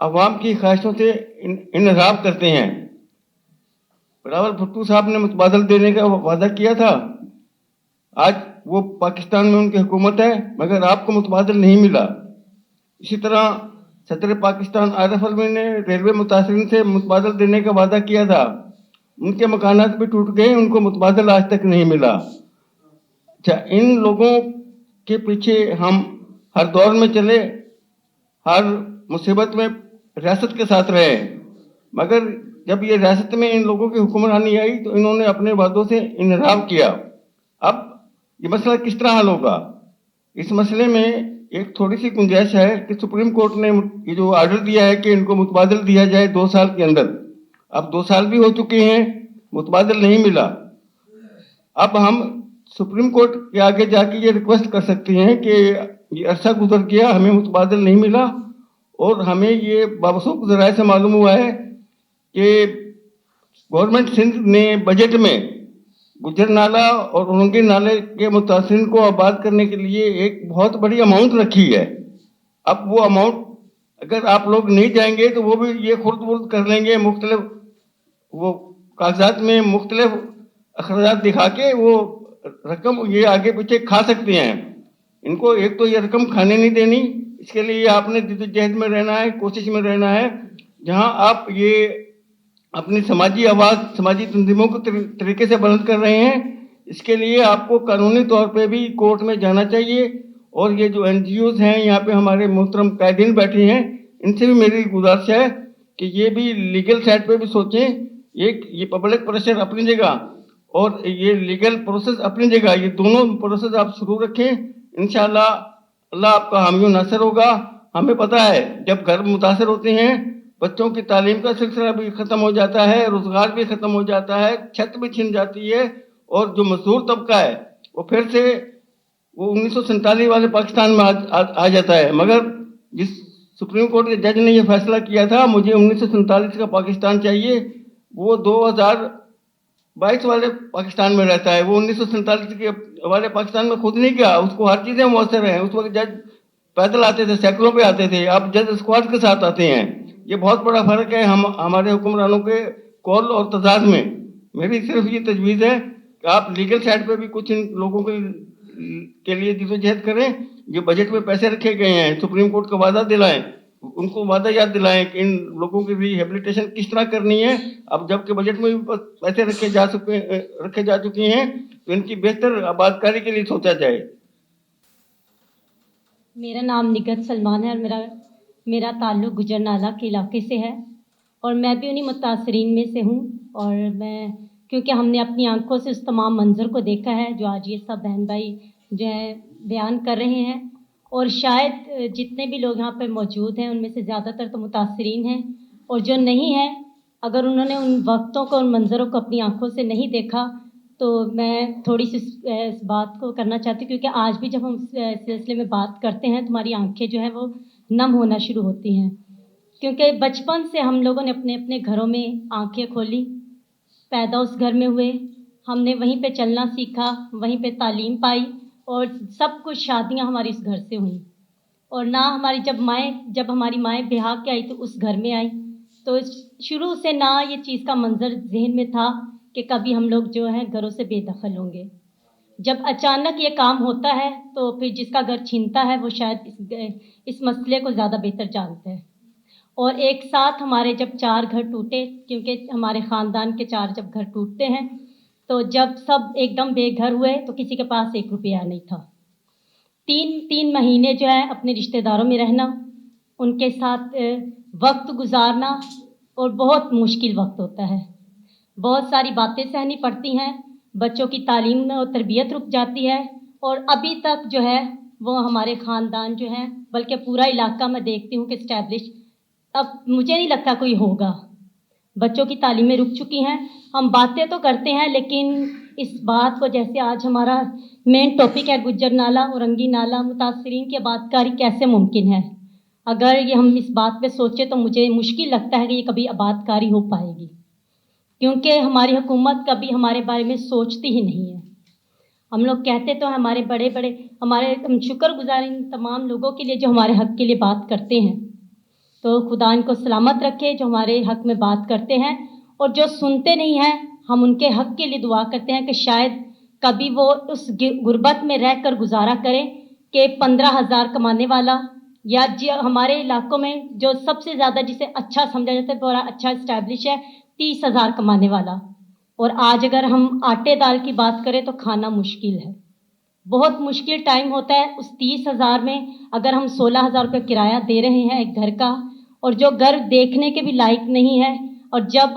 عوام کی خواہشوں سے انحراف کرتے ہیں۔ بلاول بھٹو صاحب نے متبادل دینے کا وعدہ کیا تھا، آج وہ پاکستان میں ان کی حکومت ہے مگر آپ کو متبادل نہیں ملا۔ اسی طرح صدر پاکستان عارف علوی نے ریلوے متاثرین سے متبادل دینے کا وعدہ کیا تھا، ان کے مکانات بھی ٹوٹ گئے، ان کو متبادل آج تک نہیں ملا۔ اچھا، ان لوگوں کے پیچھے ہم ہر دور میں چلے، ہر مصیبت میں ریاست کے ساتھ رہے، مگر جب یہ ریاست میں ان لوگوں کی حکمرانی آئی تو انہوں نے اپنے وعدوں سے انحراف کیا۔ اب یہ مسئلہ کس طرح حل ہوگا؟ اس مسئلے میں ایک تھوڑی سی گنجائش ہے کہ سپریم کورٹ نے یہ جو آرڈر دیا ہے کہ ان کو متبادل دیا جائے 2 سال کے اندر، اب 2 سال بھی ہو چکے ہیں، متبادل نہیں ملا۔ اب ہم سپریم کورٹ کے آگے جا کے یہ ریکویسٹ کر سکتے ہیں کہ یہ عرصہ گزر گیا، ہمیں متبادل نہیں ملا، اور ہمیں یہ بابسوخ ذرائع سے معلوم ہوا ہے کہ گورنمنٹ سندھ نے بجٹ میں گجر نالہ اور اورنگی نالے کے متاثرین کو آباد کرنے کے لیے ایک بہت بڑی اماؤنٹ رکھی ہے۔ اب وہ اماؤنٹ اگر آپ لوگ نہیں جائیں گے تو وہ بھی یہ خرد ورد کر لیں گے، مختلف وہ کاغذات میں مختلف اخراجات دکھا کے وہ رقم یہ آگے پیچھے کھا سکتے ہیں۔ ان کو ایک تو یہ رقم کھانے نہیں دینی، اس کے لیے آپ نے جدوجہد میں رہنا ہے، کوشش میں رہنا ہے۔ جہاں آپ یہ اپنی سماجی آواز سماجی تنظیموں کو طریقے سے بلند کر رہے ہیں، اس کے لیے آپ کو قانونی طور پہ بھی کورٹ میں جانا چاہیے، اور یہ جو این جی اوز ہیں یہاں پہ ہمارے محترم قائدین بیٹھے ہیں، ان سے بھی میری گزارش ہے کہ یہ بھی لیگل سائڈ پہ بھی سوچیں۔ یہ پبلک پریشر اپنی جگہ اور یہ لیگل پروسیس اپنی جگہ، یہ دونوں پروسیس آپ شروع رکھیں، انشاءاللہ اللہ آپ کا حامی و ناصر ہوگا۔ ہمیں پتہ ہے جب گھر متاثر ہوتے ہیں بچوں کی تعلیم کا سلسلہ بھی ختم ہو جاتا ہے، روزگار بھی ختم ہو جاتا ہے، چھت بھی چھن جاتی ہے، اور جو مزدور طبقہ ہے وہ پھر سے وہ 1947 والے پاکستان میں آ جاتا ہے۔ مگر جس سپریم کورٹ کے جج نے یہ فیصلہ کیا تھا مجھے 1947 کا پاکستان چاہیے، وہ 22 वाले पाकिस्तान में रहता है, वो 1947 के वाले पाकिस्तान में खुद नहीं गया, उसको हर चीज़ें मौसर हैं। उस वक्त जज पैदल आते थे, साइकिलों पे आते थे, अब जज स्क्वाड के साथ आते हैं। ये बहुत बड़ा फ़र्क है हमारे हुक्मरानों के कौल और तजाद में। मेरी सिर्फ ये तजवीज़ है कि आप लीगल साइड पे भी कुछ इन लोगों के लिए जद्दोजहद करें। जो बजट में पैसे रखे गए हैं, सुप्रीम कोर्ट का वादा दिलाएं, उनको वादा याद दिलाएं कि इन लोगों की रिहेबिलिटेशन किस तरह करनी है। अब जबकि बजट में भी पैसे रखे जा चुके हैं, तो इनकी बेहतर आबादकारी के लिए सोचा जाए। मेरा नाम निगत सलमान है और मेरा ताल्लुक़ गुजरनाला के इलाके से है और मैं भी उन्हीं मुतासरीन में से हूँ। और मैं क्योंकि हमने अपनी आंखों से उस तमाम मंज़र को देखा है जो आज ये सब बहन भाई जो है बयान कर रहे हैं, और शायद जितने भी लोग यहाँ पर मौजूद हैं उनमें से ज़्यादातर तो मुतासरीन हैं, और जो नहीं हैं अगर उन्होंने उन वक्तों को, उन मंज़रों को अपनी आंखों से नहीं देखा तो मैं थोड़ी सी इस बात को करना चाहती हूँ, क्योंकि आज भी जब हम इस सिलसिले में बात करते हैं तो हमारी आंखें जो हैं वो नम होना शुरू होती हैं, क्योंकि बचपन से हम लोगों ने अपने अपने घरों में आंखें खोली, पैदा उस घर में हुए, हमने वहीं पे चलना सीखा, वहीं पे तालीम पाई और सब कुछ शादियां हमारी इस घर से हुई। और ना हमारी जब हमारी माएँ ब्याह के आई तो उस घर में आई, तो शुरू से ना ये चीज़ का मंजर जहन में था कि कभी हम लोग जो है घरों से बेदखल होंगे। जब अचानक ये काम होता है तो फिर जिसका घर छीनता है वो शायद इस मसले को ज़्यादा बेहतर जानता है। और एक साथ हमारे जब 4 घर टूटे, क्योंकि हमारे ख़ानदान के 4 जब घर टूटते हैं तो जब सब एकदम बेघर हुए तो किसी के पास 1 रुपया नहीं था। 3 महीने जो है अपने रिश्तेदारों में रहना, उनके साथ वक्त गुजारना, और बहुत मुश्किल वक्त होता है। बहुत सारी बातें सहनी पड़ती हैं, बच्चों की तालीम और तरबियत रुक जाती है, और अभी तक जो है वो हमारे ख़ानदान जो है, बल्कि पूरा इलाका मैं देखती हूँ कि इस्टेब्लिश अब मुझे नहीं लगता कोई होगा। बच्चों की तालीमें रुक चुकी हैं। हम बातें तो करते हैं लेकिन इस बात को, जैसे आज हमारा मेन टॉपिक है गुजरनाला और रंगी नाला, मुतासरीन की आबादकारी कैसे मुमकिन है। अगर ये हम इस बात पे सोचें तो मुझे मुश्किल लगता है कि ये कभी आबादकारी हो पाएगी, क्योंकि हमारी हुकूमत कभी हमारे बारे में सोचती ही नहीं है। हम लोग कहते तो हमारे हम शुक्रगुजार इन तमाम लोगों के लिए जो हमारे हक़ के लिए बात करते हैं, तो खुदा इनको सलामत रखे जो हमारे हक़ में बात करते हैं, और जो सुनते नहीं हैं हम उनके हक़ के लिए दुआ करते हैं कि शायद कभी वो उस गुर्बत में रह कर गुजारा करें कि 15,000 कमाने वाला, या जो हमारे इलाकों में जो सबसे ज़्यादा जिसे अच्छा समझा जाता है, बड़ा अच्छा इस्टेब्लिश है, 30,000 कमाने वाला। और आज अगर हम आटे दाल की बात करें तो खाना मुश्किल है, बहुत मुश्किल टाइम होता है। उस 30,000 में अगर हम 16,000 रुपये किराया दे रहे हैं एक घर का, और जो घर देखने के भी लायक नहीं है, और जब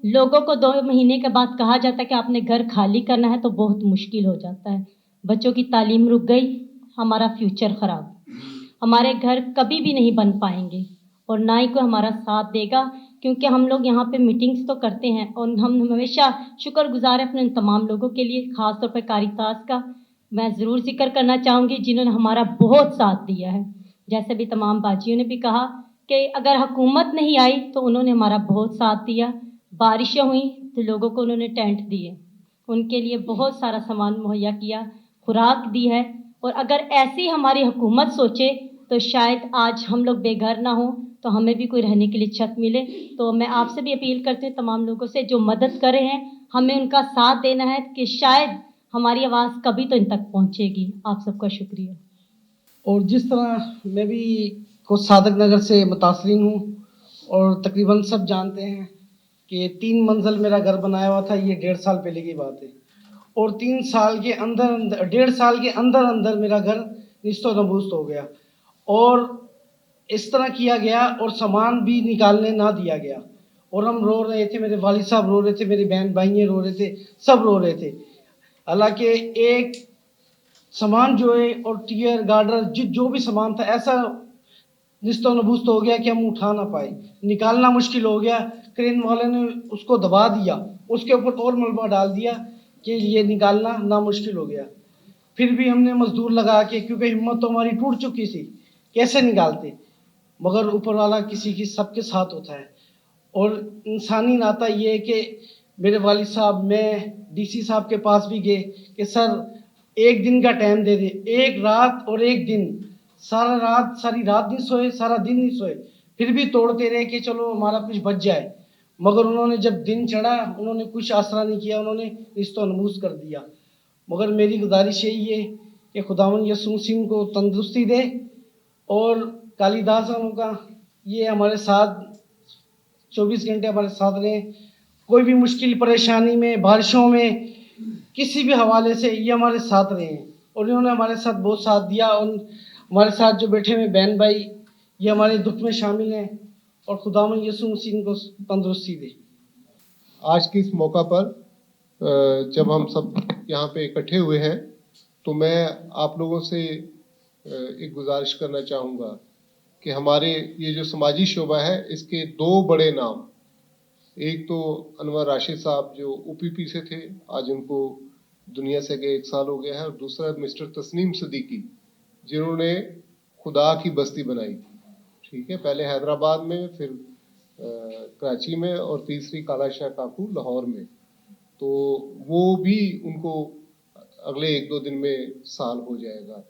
लोगों को 2 महीने के बाद कहा जाता है कि आपने घर खाली करना है तो बहुत मुश्किल हो जाता है। बच्चों की तालीम रुक गई, हमारा फ्यूचर ख़राब, हमारे घर कभी भी नहीं बन पाएंगे और ना ही कोई हमारा साथ देगा, क्योंकि हम लोग यहाँ पे मीटिंग्स तो करते हैं और हम हमेशा शुक्रगुजार हैं अपने उन तमाम लोगों के लिए, ख़ास तौर पर कारितास का मैं ज़रूर जिक्र करना चाहूँगी जिन्होंने हमारा बहुत साथ दिया है। जैसे भी तमाम बाजियों ने भी कहा कि अगर हुकूमत नहीं आई तो उन्होंने हमारा बहुत साथ दिया। बारिशें हुई तो लोगों को उन्होंने टेंट दिए, उनके लिए बहुत सारा सामान मुहैया किया, खुराक दी है। और अगर ऐसी हमारी हुकूमत सोचे तो शायद आज हम लोग बेघर ना हो, तो हमें भी कोई रहने के लिए छत मिले। तो मैं आपसे भी अपील करती हूँ तमाम लोगों से जो मदद कर रहे हैं, हमें उनका साथ देना है कि शायद हमारी आवाज़ कभी तो इन तक पहुँचेगी। आप सबका शुक्रिया। और जिस तरह मैं भी कुछ सादक नगर से मुतासरीन हूँ और तकरीबन सब जानते हैं कि 3 मंजिल मेरा घर बनाया हुआ था, ये 1.5 साल पहले की बात है। और 3 साल के अंदर 1.5 साल के अंदर मेरा घर निस्तो नबूस्त हो गया, और इस तरह किया गया और सामान भी निकालने ना दिया गया। और हम रो रहे थे, मेरे वालिद साहब रो रहे थे, मेरी बहन भाइयाँ रो रहे थे, सब रो रहे थे। हालांकि एक सामान जो है और टीयर गार्डर जो भी सामान था ऐसा निस्तो नबूस्त हो गया कि हम उठा ना पाए, निकालना मुश्किल हो गया। क्रेन वाले ने उसको दबा दिया, उसके ऊपर और मलबा डाल दिया कि ये निकालना ना मुश्किल हो गया। फिर भी हमने मजदूर लगा के, क्योंकि हिम्मत तो हमारी टूट चुकी थी, कैसे निकालते, मगर ऊपर वाला किसी की सबके साथ होता है। और इंसानी नाता ये है कि मेरे वालिद साहब, मैं डीसी साहब के पास भी गए कि सर एक दिन का टाइम दे दे, एक रात और एक दिन, सारी रात नहीं सोए, सारा दिन नहीं सोए, फिर भी तोड़ते रहे कि चलो हमारा कुछ बच जाए। मगर उन्होंने जब दिन चढ़ा उन्होंने कुछ आसरा नहीं किया, उन्होंने रिश्तो नमूस कर दिया। मगर मेरी गुजारिश यही है कि खुदावन यसू सिंह को तंदुरुस्ती दे और कालीदास साहब का ये हमारे साथ 24 घंटे हमारे साथ रहे। कोई भी मुश्किल परेशानी में, बारिशों में, किसी भी हवाले से ये हमारे साथ रहे हैं और इन्होंने हमारे साथ बहुत साथ दिया। और हमारे साथ जो बैठे हुए बहन भाई ये हमारे दुख में शामिल हैं और खुदावन यसू मसीह को तंदुरुस्ती दे। आज के इस मौका पर जब हम सब यहाँ पे इकट्ठे हुए हैं तो मैं आप लोगों से एक गुजारिश करना चाहूँगा कि हमारे ये जो समाजी शोबा है इसके दो बड़े नाम, एक तो अनवर राशिद साहब जो ओपीपी से थे, आज उनको दुनिया से गए 1 साल हो गया है, और दूसरा मिस्टर तस्नीम सिद्दीकी जिन्होंने खुदा की बस्ती बनाई, ठीक है, पहले हैदराबाद में, फिर कराची में, और तीसरी काला शाह काकू लाहौर में। तो वो भी उनको अगले 1-2 दिन में साल हो जाएगा।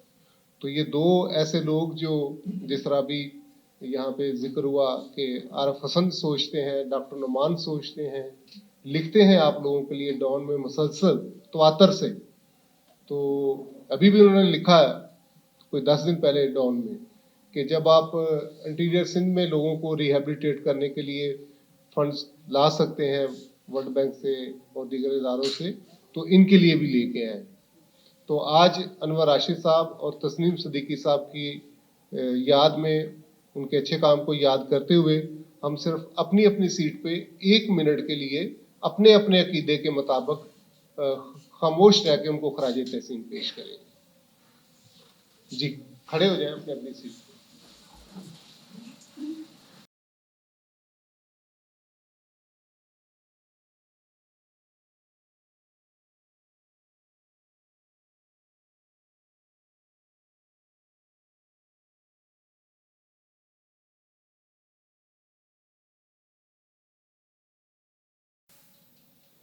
तो ये दो ऐसे लोग जो जिस तरह भी यहाँ पे जिक्र हुआ कि आरफ हसन सोचते हैं, डॉक्टर नुमान सोचते हैं, लिखते हैं आप लोगों के लिए डॉन में मुसलसल तवातर से। तो अभी भी उन्होंने लिखा कोई 10 दिन पहले डॉन में कि जब आप इंटीरियर सिंध में लोगों को रिहेबिलिटेट करने के लिए फंड्स ला सकते हैं वर्ल्ड बैंक से और दीगर इदारों से, तो इनके लिए भी लेके आए। तो आज अनवर राशिद साहब और तस्नीम सिद्दीकी साहब की याद में, उनके अच्छे काम को याद करते हुए हम सिर्फ अपनी अपनी सीट पे 1 मिनट के लिए अपने अपने अकीदे के मुताबिक खामोश रह के उनको खराज तहसीन पेश करेंगे। जी, खड़े हो जाएं अपनी अपनी सीट पे।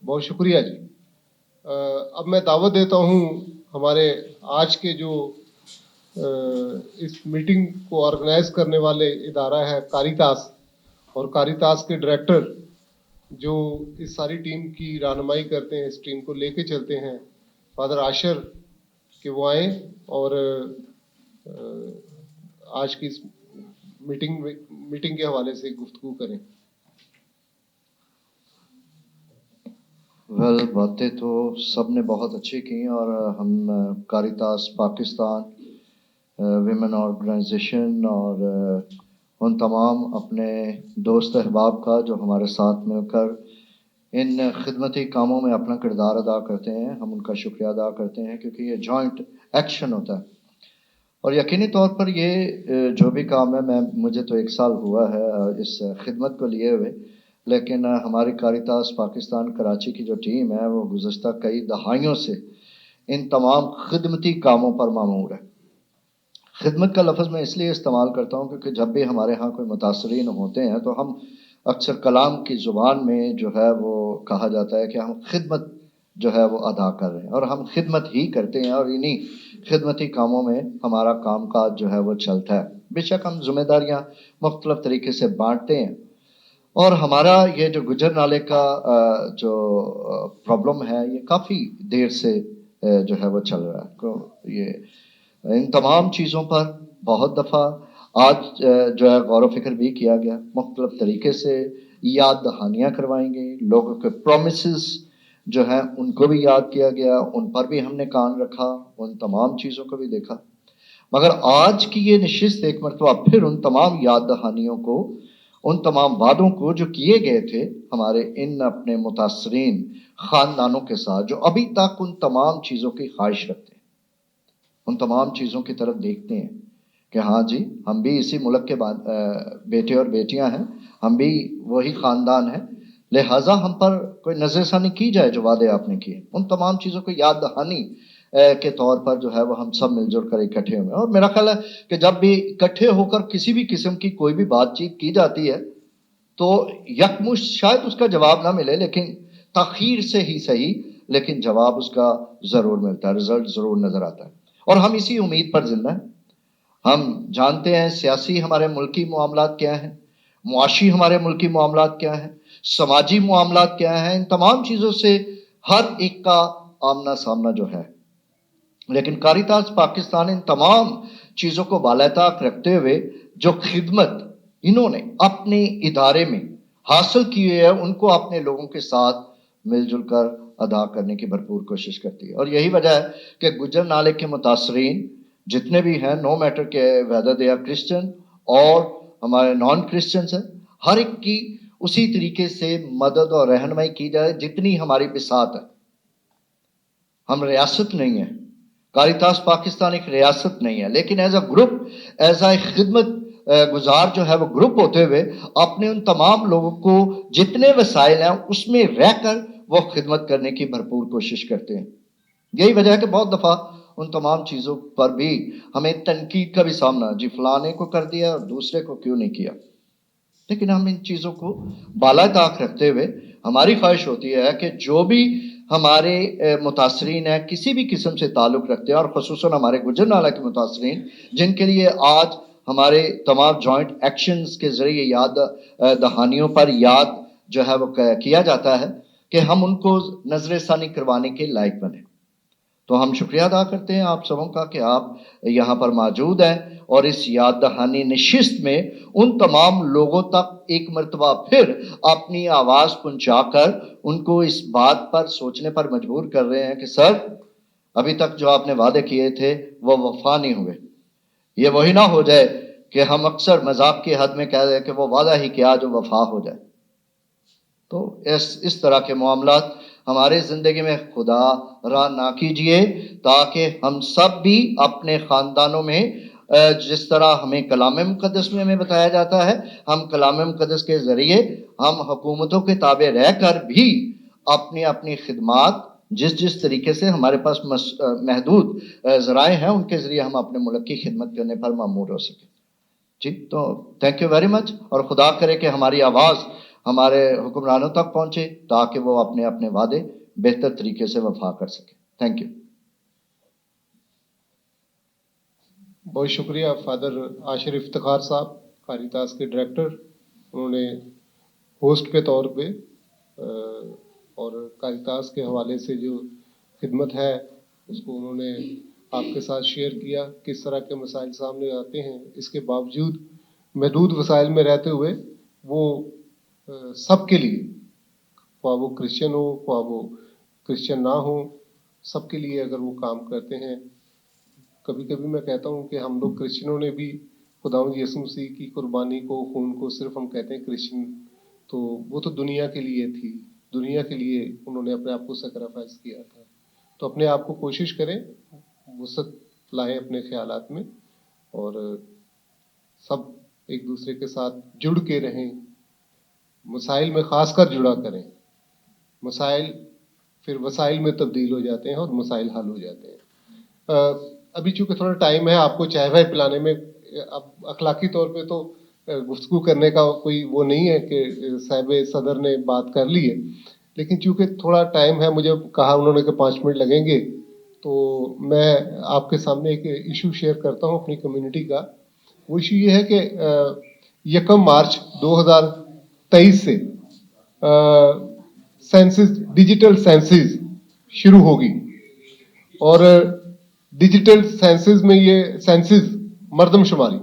बहुत शुक्रिया जी। अब मैं दावत देता हूँ हमारे आज के जो इस मीटिंग को ऑर्गेनाइज करने वाले इदारा है कारितास, और कारितास के डायरेक्टर जो इस सारी टीम की रहनुमाई करते हैं, इस टीम को लेके चलते हैं, फादर आशर कि वो आएँ और आज की इस मीटिंग के हवाले से गुफ्तगू करें। बातें तो सब ने बहुत अच्छी की, और हम कारितास पाकिस्तान विमेन ऑर्गेनाइजेशन और उन तमाम अपने दोस्त अहबाब का जो हमारे साथ मिलकर इन खिदमती कामों में अपना किरदार अदा करते हैं, हम उनका शुक्रिया अदा करते हैं, क्योंकि ये जॉइंट एक्शन होता है। और यकीनी तौर पर ये जो भी काम है, मुझे तो 1 साल हुआ है इस खिदमत को लिए हुए, लेकिन हमारी कारितास पाकिस्तान कराची की जो टीम है वो गुज़श्ता कई दहाइयों से इन तमाम खिदमती कामों पर मामूर है। खिदमत का लफ्ज़ मैं इसलिए इस्तेमाल करता हूँ क्योंकि जब भी हमारे यहाँ कोई मुतासरीन होते हैं तो हम अक्सर कलाम की ज़ुबान में जो है वो कहा जाता है कि हम खिदमत जो है वो अदा कर रहे हैं, और हम खिदमत ही करते हैं, और इन्हीं खिदमती कामों में हमारा काम काज जो है वो चलता है। बेशक हम ज़िम्मेदारियाँ मुख्तलिफ़ तरीके से बाँटते हैं, और हमारा ये जो गुजर नाले का जो प्रॉब्लम है ये काफ़ी देर से जो है वो चल रहा है। तो ये इन तमाम चीज़ों पर बहुत दफ़ा आज जो है गौर व फिक्र भी किया गया, मुख्तलिफ़ तरीके से याद दहानियाँ करवाएंगे, लोगों के प्रोमिसेस जो हैं उनको भी याद किया गया, उन पर भी हमने कान रखा, उन तमाम चीज़ों को भी देखा। मगर आज की ये नशिस्त एक मरतबा फिर उन तमाम याद दहानियों को, उन तमाम वादों को जो किए गए थे हमारे इन अपने मुतासरीन ख़ानदानों के साथ, जो अभी तक उन तमाम चीज़ों की ख्वाहिश रखते हैं, उन तमाम चीज़ों की तरफ देखते हैं कि हाँ जी हम भी इसी मुल्क के बेटे और बेटियां हैं, हम भी वही ख़ानदान हैं, लिहाजा हम पर कोई नज़रसानी की जाए जो वादे आपने किए। उन तमाम चीज़ों को याद दहानी के तौर पर जो है वो हम सब मिलजुल कर इकट्ठे हुए। और मेरा ख्याल है कि जब भी इकट्ठे होकर किसी भी किस्म की कोई भी बातचीत की जाती है तो यकमुश्त शायद उसका जवाब ना मिले, लेकिन تاخیر سے ہی صحیح لیکن جواب اس کا ضرور ملتا ہے, رزلٹ ضرور نظر آتا ہے. اور ہم اسی امید پر زندہ ہیں. ہم جانتے ہیں سیاسی ہمارے ملکی معاملات کیا ہیں, معاشی ہمارے ملکی معاملات کیا ہیں, سماجی معاملات کیا ہیں. ان تمام چیزوں سے ہر ایک کا آمنا سامنا جو ہے, لیکن کاریتاس پاکستان ان تمام چیزوں کو بالائے طاق رکھتے ہوئے جو خدمت انہوں نے اپنے ادارے میں حاصل کی ہے ان کو اپنے لوگوں کے ساتھ مل جل کر ادا کرنے کی بھرپور کوشش کرتی ہے. اور یہی وجہ ہے کہ گجر نالے کے متاثرین جتنے بھی ہیں, نو میٹر کہ ویدر دے آر کرسچن اور ہمارے نان کرسچنس ہیں, ہر ایک کی اسی طریقے سے مدد اور رہنمائی کی جائے جتنی ہماری بساط ہے. ہم ریاست نہیں ہیں, کاریتاس پاکستان ایک ریاست نہیں ہے, لیکن as a group, as a خدمت گزار جو ہے وہ گروپ ہوتے ہوئے اپنے ان تمام لوگوں کو جتنے وسائل ہیں اس میں رہ کر وہ خدمت کرنے کی بھرپور کوشش کرتے ہیں. یہی وجہ ہے کہ بہت دفعہ ان تمام چیزوں پر بھی ہمیں تنقید کا بھی سامنا, جی فلانے کو کر دیا اور دوسرے کو کیوں نہیں کیا. لیکن ہم ان چیزوں کو بالائے طاق رکھتے ہوئے ہماری خواہش ہوتی ہے کہ جو بھی ہمارے متاثرین ہیں کسی بھی قسم سے تعلق رکھتے ہیں, اور خصوصاً ہمارے گجر نالہ کے متاثرین جن کے لیے آج ہمارے تمام جوائنٹ ایکشنز کے ذریعے یاد دہانیوں پر یاد جو ہے وہ کیا جاتا ہے کہ ہم ان کو نظر ثانی کروانے کے لائق بنیں. تو ہم شکریہ ادا کرتے ہیں آپ سبوں کا کہ آپ یہاں پر موجود ہیں اور اس یاد دہانی نشست میں ان تمام لوگوں تک ایک مرتبہ پھر اپنی آواز پہنچا کر ان کو اس بات پر سوچنے پر مجبور کر رہے ہیں کہ سر ابھی تک جو آپ نے وعدے کیے تھے وہ وفا نہیں ہوئے. یہ وہی نہ ہو جائے کہ ہم اکثر مذاق کی حد میں کہہ دیں کہ وہ وعدہ ہی کیا جو وفا ہو جائے. تو اس طرح کے معاملات ہمارے زندگی میں خدا راہ نہ کیجئے, تاکہ ہم سب بھی اپنے خاندانوں میں جس طرح ہمیں کلام مقدس میں ہمیں بتایا جاتا ہے, ہم کلام مقدس کے ذریعے ہم حکومتوں کے تابع رہ کر بھی اپنی اپنی خدمات جس طریقے سے ہمارے پاس محدود ذرائع ہیں ان کے ذریعے ہم اپنے ملک کی خدمت کرنے پر مامور ہو سکیں. جی تو تھینک یو ویری مچ, اور خدا کرے کہ ہماری آواز ہمارے حکمرانوں تک پہنچے تاکہ وہ اپنے اپنے وعدے بہتر طریقے سے وفا کر سکیں. Thank you. بہت شکریہ فادر عاشر افتخار صاحب, کاریتاس کے ڈائریکٹر. انہوں نے ہوسٹ کے طور پہ اور کاریتاس کے حوالے سے جو خدمت ہے اس کو انہوں نے آپ کے ساتھ شیئر کیا, کس طرح کے مسائل سامنے آتے ہیں. اس کے باوجود محدود وسائل میں رہتے ہوئے وہ سب کے لیے, خواہ وہ کرسچن ہو خواہ وہ کرسچن نہ ہو, سب کے لیے اگر وہ کام کرتے ہیں. کبھی کبھی میں کہتا ہوں کہ ہم لوگ کرسچنوں نے بھی خداوند یسوع مسیح کی قربانی کو, خون کو صرف ہم کہتے ہیں کرسچن, تو وہ تو دنیا کے لیے تھی, دنیا کے لیے انہوں نے اپنے آپ کو سیکریفائس کیا تھا. تو اپنے آپ کو کوشش کریں, وسعت لائیں اپنے خیالات میں, اور سب ایک دوسرے کے ساتھ جڑ کے رہیں. مسائل میں خاص کر جڑا کریں. مسائل پھر وسائل میں تبدیل ہو جاتے ہیں اور مسائل حل ہو جاتے ہیں. ابھی چونکہ تھوڑا ٹائم ہے آپ کو چائے وائے پلانے میں, اب اخلاقی طور پہ تو گفتگو کرنے کا کوئی وہ نہیں ہے کہ صاحب صدر نے بات کر لی ہے, لیکن چونکہ تھوڑا ٹائم ہے, مجھے کہا انہوں نے کہ 5 منٹ لگیں گے, تو میں آپ کے سامنے ایک ایشو شیئر کرتا ہوں اپنی کمیونٹی کا. وہ ایشو یہ ہے کہ 1 مارچ 2023 سے سینسز, ڈیجیٹل سینسز شروع ہوگی, اور ڈیجیٹل سینسز میں یہ سینسز مردم شماری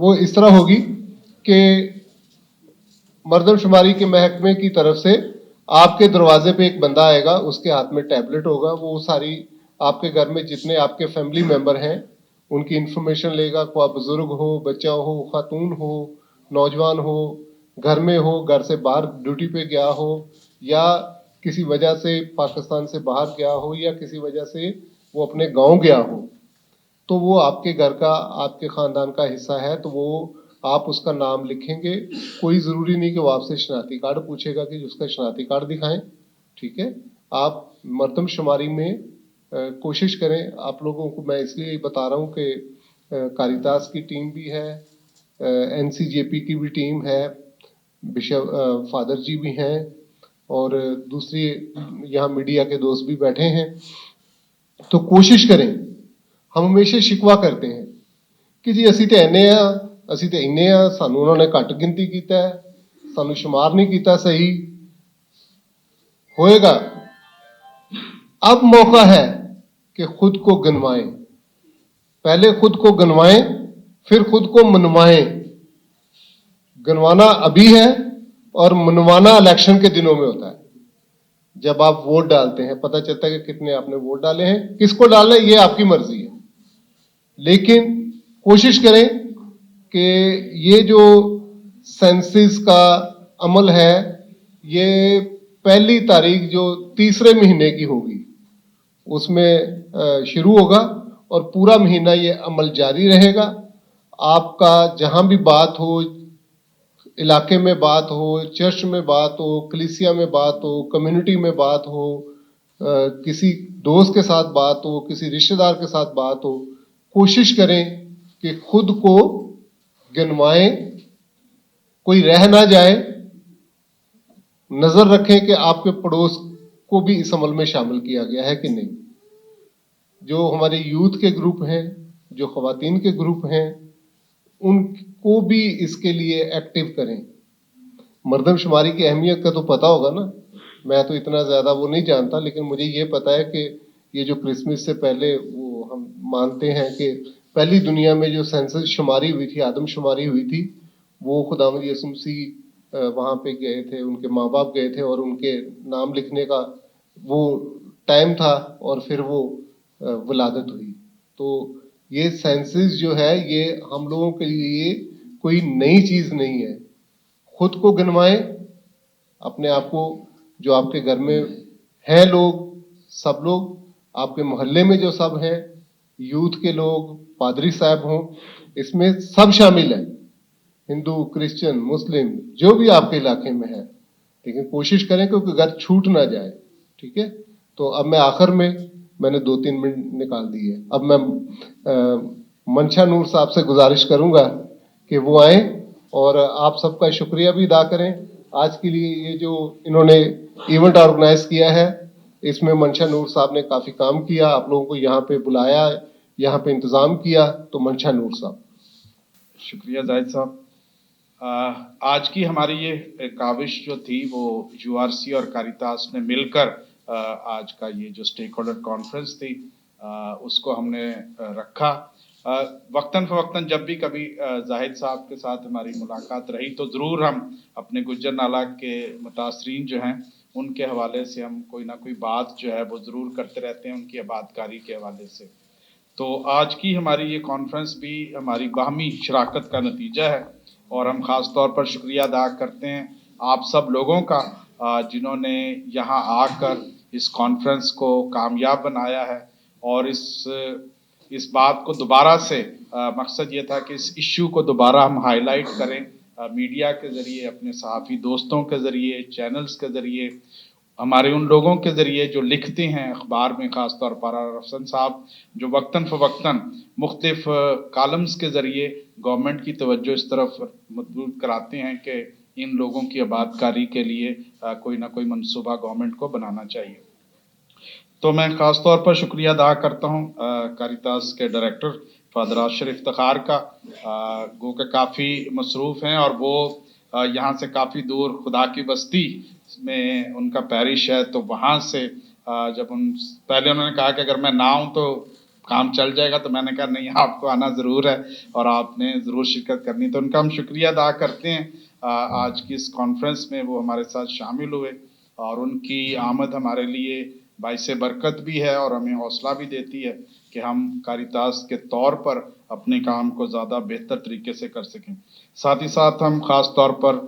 وہ اس طرح ہوگی کہ مردم شماری کے محکمے کی طرف سے آپ کے دروازے پہ ایک بندہ آئے گا, اس کے ہاتھ میں ٹیبلٹ ہوگا, وہ ساری آپ کے گھر میں جتنے آپ کے فیملی ممبر ہیں ان کی انفارمیشن لے گا, کوئی بزرگ ہو, بچہ ہو, خاتون ہو, نوجوان ہو, گھر میں ہو, گھر سے باہر ڈیوٹی پہ گیا ہو, یا کسی وجہ سے پاکستان سے باہر گیا ہو, یا کسی وجہ سے وہ اپنے گاؤں گیا ہو, تو وہ آپ کے گھر کا, آپ کے خاندان کا حصہ ہے, تو وہ آپ اس کا نام لکھیں گے. کوئی ضروری نہیں کہ وہ آپ سے شناختی کارڈ پوچھے گا کہ اس کا شناختی کارڈ دکھائیں, ٹھیک ہے. آپ مردم شماری میں کوشش کریں. آپ لوگوں کو میں اس لیے بتا رہا ہوں کہ کاریتاس کی ٹیم بھی ہے, NCJP کی بھی ٹیم ہے, بشپ فادر جی بھی ہیں, اور دوسری یہاں میڈیا کے دوست بھی بیٹھے ہیں. تو کوشش کریں. ہم ہمیشہ شکوا کرتے ہیں کہ جی ਅਸੀਂ ਤੇ ਇੰਨੇ ਆ, ਅਸੀਂ ਤੇ ਇੰਨੇ ਆ, ਸਾਨੂੰ ਉਹਨਾਂ ਨੇ ਘੱਟ ਗਿਣਤੀ ਕੀਤਾ ਹੈ, ਸਾਨੂੰ شمار نہیں ਕੀਤਾ ਸਹੀ. ہوئے گا. اب موقع ہے کہ خود کو گنوائیں. پہلے خود کو گنوائیں, پھر خود کو منوائیں. گنوانا ابھی ہے اور منوانا الیکشن کے دنوں میں ہوتا ہے. جب آپ ووٹ ڈالتے ہیں پتہ چلتا ہے کہ کتنے آپ نے ووٹ ڈالے ہیں. کس کو ڈالنا ہے یہ آپ کی مرضی ہے, لیکن کوشش کریں کہ یہ جو سینسس کا عمل ہے یہ 1 تاریخ جو تیسرے مہینے کی ہوگی اس میں شروع ہوگا اور پورا مہینہ یہ عمل جاری رہے گا. آپ کا جہاں بھی بات ہو, علاقے میں بات ہو, چرچ میں بات ہو, کلیسیا میں بات ہو, کمیونٹی میں بات ہو, کسی دوست کے ساتھ بات ہو, کسی رشتہ دار کے ساتھ بات ہو, کوشش کریں کہ خود کو گنوائیں, کوئی رہ نہ جائے. نظر رکھیں کہ آپ کے پڑوس کو بھی اس عمل میں شامل کیا گیا ہے کہ نہیں. جو ہمارے یوتھ کے گروپ ہیں, جو خواتین کے گروپ ہیں, ان کو بھی اس کے لیے ایکٹیو کریں. مردم شماری کی اہمیت کا تو پتہ ہوگا نا, میں تو اتنا زیادہ وہ نہیں جانتا, لیکن مجھے یہ پتہ ہے کہ یہ جو کرسمس سے پہلے وہ ہم مانتے ہیں کہ پہلی دنیا میں جو سینسس شماری ہوئی تھی, آدم شماری ہوئی تھی, وہ خداوند یسوع مسیح وہاں پہ گئے تھے, ان کے ماں باپ گئے تھے اور ان کے نام لکھنے کا وہ ٹائم تھا اور پھر وہ ولادت ہوئی. تو یہ سینسس جو ہے یہ ہم لوگوں کے لیے کوئی نئی چیز نہیں ہے. خود کو گنوائیں, اپنے آپ کو, جو آپ کے گھر میں ہیں لوگ, سب لوگ, آپ کے محلے میں جو سب ہیں, یوتھ کے لوگ, پادری صاحب ہوں, اس میں سب شامل ہیں, ہندو, کرسچن, مسلم, جو بھی آپ کے علاقے میں ہے. لیکن کوشش کریں کہ گھر چھوٹ نہ جائے. ٹھیک ہے. تو اب میں آخر میں نے 2-3 منٹ نکال دیے. اب میں منشا نور صاحب سے گزارش کروں گا کہ وہ آئیں اور آپ سب کا شکریہ بھی ادا کریں. آج کے لیے یہ جو انہوں نے ایونٹ آرگنائز کیا ہے اس میں منشا نور صاحب نے کافی کام کیا, آپ لوگوں کو یہاں پہ بلایا, یہاں پہ انتظام کیا. تو منشا نور صاحب. شکریہ زاہد صاحب. آج کی ہماری یہ کاوش جو تھی وہ یو آر سی اور کاریتاس نے مل کر آج کا یہ جو اسٹیک ہولڈر کانفرنس تھی اس کو ہم نے رکھا. وقتاً فوقتاً جب بھی کبھی زاہد صاحب کے ساتھ ہماری ملاقات رہی تو ضرور ہم اپنے گجر نالہ کے متاثرین جو ہیں ان کے حوالے سے ہم کوئی نہ کوئی بات جو ہے وہ ضرور کرتے رہتے ہیں ان کی آبادکاری کے حوالے سے. تو آج کی ہماری یہ کانفرنس بھی ہماری باہمی شراکت کا نتیجہ ہے اور ہم خاص طور پر شکریہ ادا کرتے ہیں آپ سب لوگوں کا جنہوں نے یہاں آ کر اس کانفرنس کو کامیاب بنایا ہے. اور اس بات کو دوبارہ سے مقصد یہ تھا کہ اس ایشو کو دوبارہ ہم ہائی لائٹ کریں میڈیا کے ذریعے, اپنے صحافی دوستوں کے ذریعے, چینلز کے ذریعے, ہمارے ان لوگوں کے ذریعے جو لکھتے ہیں اخبار میں, خاص طور پر افسن صاحب جو وقتاً فوقتاً مختلف کالمز کے ذریعے گورنمنٹ کی توجہ اس طرف مبذول کراتے ہیں کہ ان لوگوں کی آبادکاری کے لیے کوئی نہ کوئی منصوبہ گورنمنٹ کو بنانا چاہیے. تو میں خاص طور پر شکریہ ادا کرتا ہوں کاریتاس کے ڈائریکٹر فادر عاشر افتخار کا, گو کہ کافی مصروف ہیں اور وہ یہاں سے کافی دور خدا کی بستی میں ان کا پیرش ہے. تو وہاں سے جب پہلے انہوں نے کہا کہ اگر میں نہ آؤں تو کام چل جائے گا, تو میں نے کہا نہیں, آپ کو آنا ضرور ہے اور آپ نے ضرور شرکت کرنی. تو ان کا ہم شکریہ ادا کرتے ہیں. آج کی اس کانفرنس میں وہ ہمارے ساتھ شامل ہوئے اور ان کی آمد ہمارے لیے باعث برکت بھی ہے اور ہمیں حوصلہ بھی دیتی ہے کہ ہم کاریتاس کے طور پر اپنے کام کو زیادہ بہتر طریقے سے کر سکیں. ساتھ ہی ساتھ ہم خاص طور پر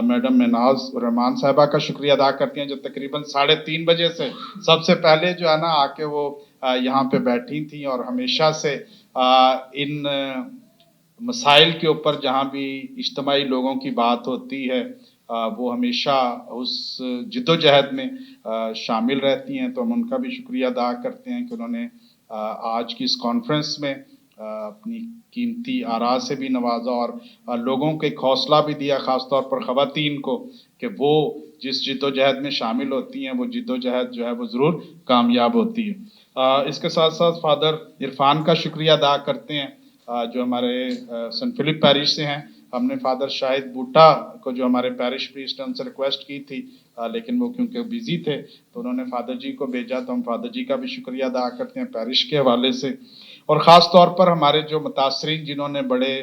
میڈم مناز الرحمان صاحبہ کا شکریہ ادا کرتے ہیں جو تقریباً 3:30 بجے سے سب سے پہلے جو ہے نا آ کے وہ یہاں پہ بیٹھی تھیں اور ہمیشہ سے ان مسائل کے اوپر جہاں بھی اجتماعی لوگوں کی بات ہوتی ہے وہ ہمیشہ اس جد و جہد میں شامل رہتی ہیں. تو ہم ان کا بھی شکریہ ادا کرتے ہیں کہ انہوں نے آج کی اس کانفرنس میں अपनी कीमती आरा से भी नवाजा और लोगों को एक हौसला भी दिया, ख़ास तौर पर ख़वातीन को, कि वो जिस जिद्दोजहद में शामिल होती हैं वो जिद्दोजहद जो है वो ज़रूर कामयाब होती है। इसके साथ साथ फादर इरफान का शुक्रिया अदा करते हैं, जो हमारे सेंट फिलिप पैरिश से हैं। हमने फादर शाहिद बूटा को, जो हमारे पैरिश प्रीस्ट हैं, उनसे रिक्वेस्ट की थी, लेकिन वो क्योंकि बिजी थे तो उन्होंने फादर जी को भेजा, तो हम फादर जी का भी शुक्रिया अदा करते हैं पैरिश के हवाले से। और ख़ास तौर पर हमारे जो मुतासरीन जिन्होंने बड़े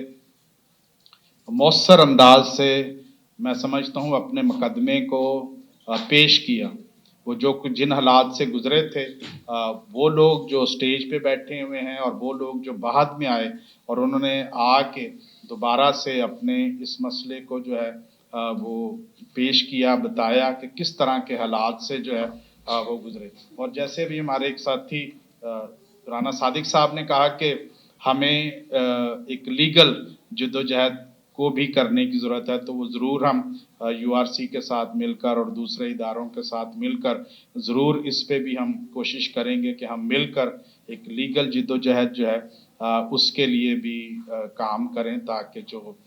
मौसर अंदाज से, मैं समझता हूँ, अपने मुकदमे को पेश किया, वो जो जिन हालात से गुजरे थे, वो लोग जो स्टेज पे बैठे हुए हैं और वो लोग जो बाद में आए और उन्होंने आके दोबारा से अपने इस मसले को जो है वो पेश किया, बताया कि किस तरह के हालात से जो है वो गुजरे। और जैसे भी हमारे एक साथी राना सादिक साहब ने कहा कि हमें एक लीगल जद्दोजहद को भी करने की ज़रूरत है, तो वो ज़रूर हम यूआरसी के साथ मिलकर और दूसरे इदारों के साथ मिलकर ज़रूर इस पे भी हम कोशिश करेंगे कि हम मिलकर एक लीगल जद्दोजहद जो है उसके लिए भी काम करें, ताकि जो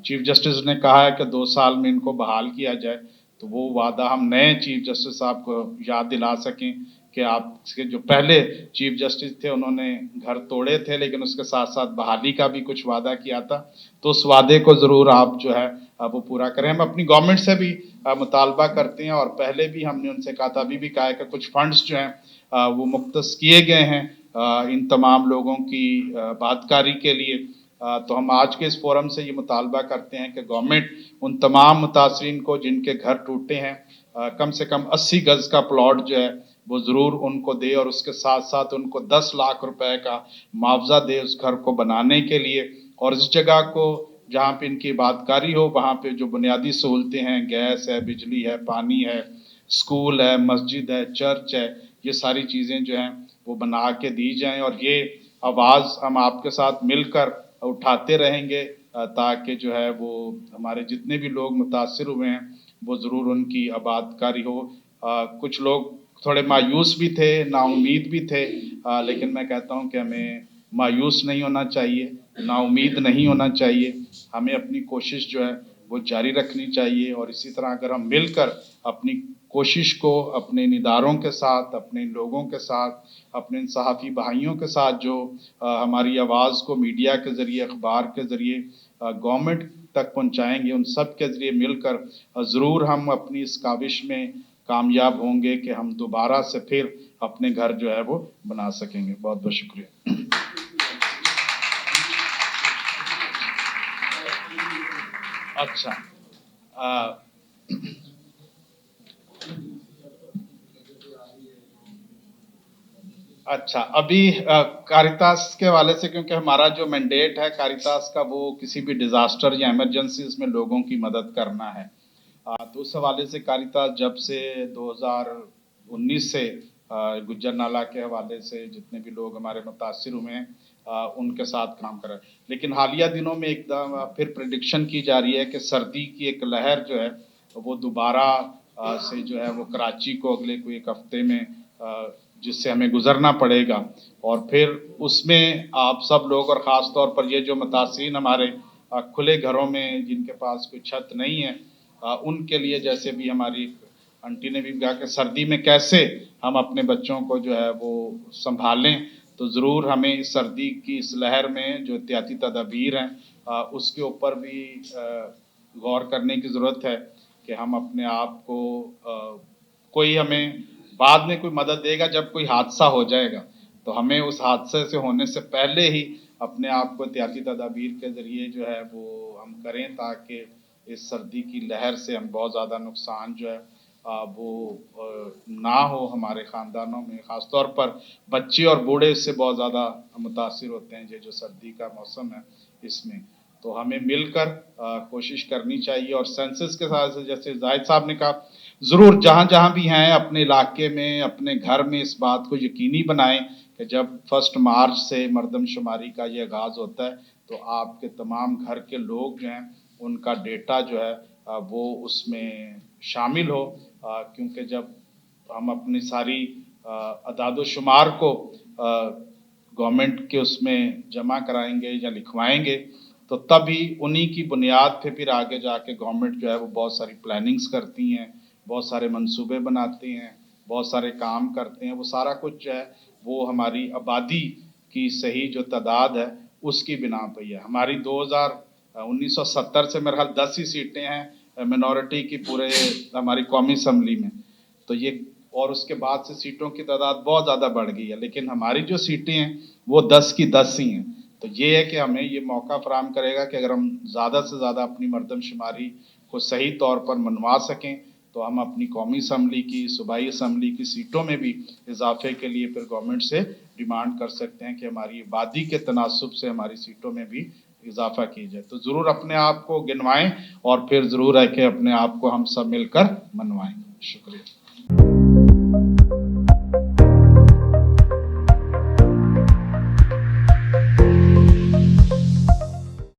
चीफ जस्टिस ने कहा है कि 2 साल में इनको बहाल किया जाए, तो वो वादा हम नए चीफ जस्टिस साहब को याद दिला सकें कि आपके जो पहले चीफ जस्टिस थे उन्होंने घर तोड़े थे, लेकिन उसके साथ साथ बहाली का भी कुछ वादा किया था, तो उस वादे को ज़रूर आप जो है वो पूरा करें। हम अपनी गवर्नमेंट से भी मुतालबा करते हैं और पहले भी हमने उनसे कहा था, अभी भी कहा है कि कुछ फंड्स जो हैं वो मुख्तस किए गए हैं इन तमाम लोगों की बादकारी के लिए। तो हम आज के इस फोरम से ये मुतालबा करते हैं कि गवर्नमेंट उन तमाम मुतासरीन को जिनके घर टूटे हैं कम से कम 80 गज़ का प्लॉट जो है वो ज़रूर उनको दे, और उसके साथ साथ उनको 10 लाख रुपए का मुआवजा दे उस घर को बनाने के लिए। और इस जगह को जहाँ पे इनकी इबादतकारी हो वहाँ पे जो बुनियादी सहूलतें हैं, गैस है, बिजली है, पानी है, स्कूल है, मस्जिद है, चर्च है, ये सारी चीज़ें जो हैं वो बना के दी जाएं। और ये आवाज़ हम आपके साथ मिलकर उठाते रहेंगे ताकि जो है वो हमारे जितने भी लोग मुतासिर हुए हैं वो ज़रूर उनकी आबादकारी हो। कुछ लोग थोड़े मायूस भी थे, नाउमीद भी थे, लेकिन मैं कहता हूं कि हमें मायूस नहीं होना चाहिए, नाउमीद नहीं होना चाहिए, हमें अपनी कोशिश जो है वो जारी रखनी चाहिए। और इसी तरह अगर हम मिलकर अपनी कोशिश को अपने इदारों के साथ, अपने लोगों के साथ, अपने सहाफ़ी भाइयों के साथ जो हमारी आवाज़ को मीडिया के ज़रिए, अखबार के ज़रिए गवर्नमेंट तक पहुँचाएंगे, उन सब के ज़रिए मिलकर ज़रूर हम अपनी इस काविश में कामयाब होंगे कि हम दोबारा से फिर अपने घर जो है वो बना सकेंगे। बहुत बहुत शुक्रिया। अच्छा, अभी कारितास के हवाले से, क्योंकि हमारा जो मैंडेट है कारितास का वो किसी भी डिज़ास्टर या इमरजेंसीज में लोगों की मदद करना है, तो उस हवाले से कारितास जब से 2019 से गुज्जर नाला के हवाले से जितने भी लोग हमारे मुतासिर हुए हैं उनके साथ काम कर रहा है। लेकिन हालिया दिनों में एकदम फिर प्रेडिक्शन की जा रही है कि सर्दी की एक लहर जो है वो दोबारा से जो है वो कराची को अगले कोई एक हफ्ते में जिससे हमें गुजरना पड़ेगा। और फिर उसमें आप सब लोग और ख़ास तौर पर ये जो मुतासिरीन हमारे खुले घरों में जिनके पास कोई छत नहीं है उनके लिए, जैसे भी हमारी आंटी ने भी कहा कि सर्दी में कैसे हम अपने बच्चों को जो है वो संभालें, तो ज़रूर हमें इस सर्दी की इस लहर में जो एहतियाती तदाबीर हैं उसके ऊपर भी गौर करने की ज़रूरत है कि हम अपने आप को कोई हमें बाद में कोई मदद देगा जब कोई हादसा हो जाएगा, तो हमें उस हादसे से होने से पहले ही अपने आप को एहतियाती तदाबीर के ज़रिए जो है वो हम करें, ताकि इस सर्दी की लहर से हम बहुत ज़्यादा नुकसान जो है वो ना हो हमारे ख़ानदानों में। ख़ास तौर पर बच्चे और बूढ़े इससे बहुत ज़्यादा मुतासिर होते हैं, ये जो सर्दी का मौसम है इसमें। तो हमें मिलकर कोशिश करनी चाहिए। और सेंसस के साथ जैसे जाहिद साहब ने कहा, ज़रूर जहाँ जहाँ भी हैं अपने इलाके में, अपने घर में इस बात को यकीनी बनाएं कि जब 1 मार्च से मरदमशुमारी का ये आगाज़ होता है तो आपके तमाम घर के लोग जो हैं उनका डेटा जो है वो उसमें शामिल हो, क्योंकि जब हम अपनी सारी अदाद शुमार को गवर्नमेंट के उसमें जमा कराएंगे या लिखवाएंगे, तो तभी उन्हीं की बुनियाद पे फिर आगे जाके गवर्नमेंट जो है वो बहुत सारी प्लानिंग्स करती हैं, बहुत सारे मंसूबे बनाती हैं, बहुत सारे काम करते हैं। वो सारा कुछ जो है वो हमारी आबादी की सही जो तादाद है उसकी बिना पे है। हमारी 1970 से मेरे ख्याल 10 ही सीटें हैं मिनॉरिटी की पूरे हमारी कौमी असम्बली में, तो ये और उसके बाद से सीटों की तादाद बहुत ज़्यादा बढ़ गई है, लेकिन हमारी जो सीटें हैं वो 10 की 10 ही हैं। तो ये है कि हमें ये मौका फराहम करेगा कि अगर हम ज़्यादा से ज़्यादा अपनी मर्दमशुमारी को सही तौर पर मनवा सकें तो हम अपनी कौमी असम्बली की, सूबाई असम्बली की सीटों में भी इजाफे के लिए फिर गवर्नमेंट से डिमांड कर सकते हैं कि हमारी आबादी के तनासब से हमारी सीटों में भी इजाफा की जाए। तो ज़रूर अपने आप को गिनवाएं और फिर ज़रूर है कि अपने आप को हम सब मिलकर मनवाएं। शुक्रिया।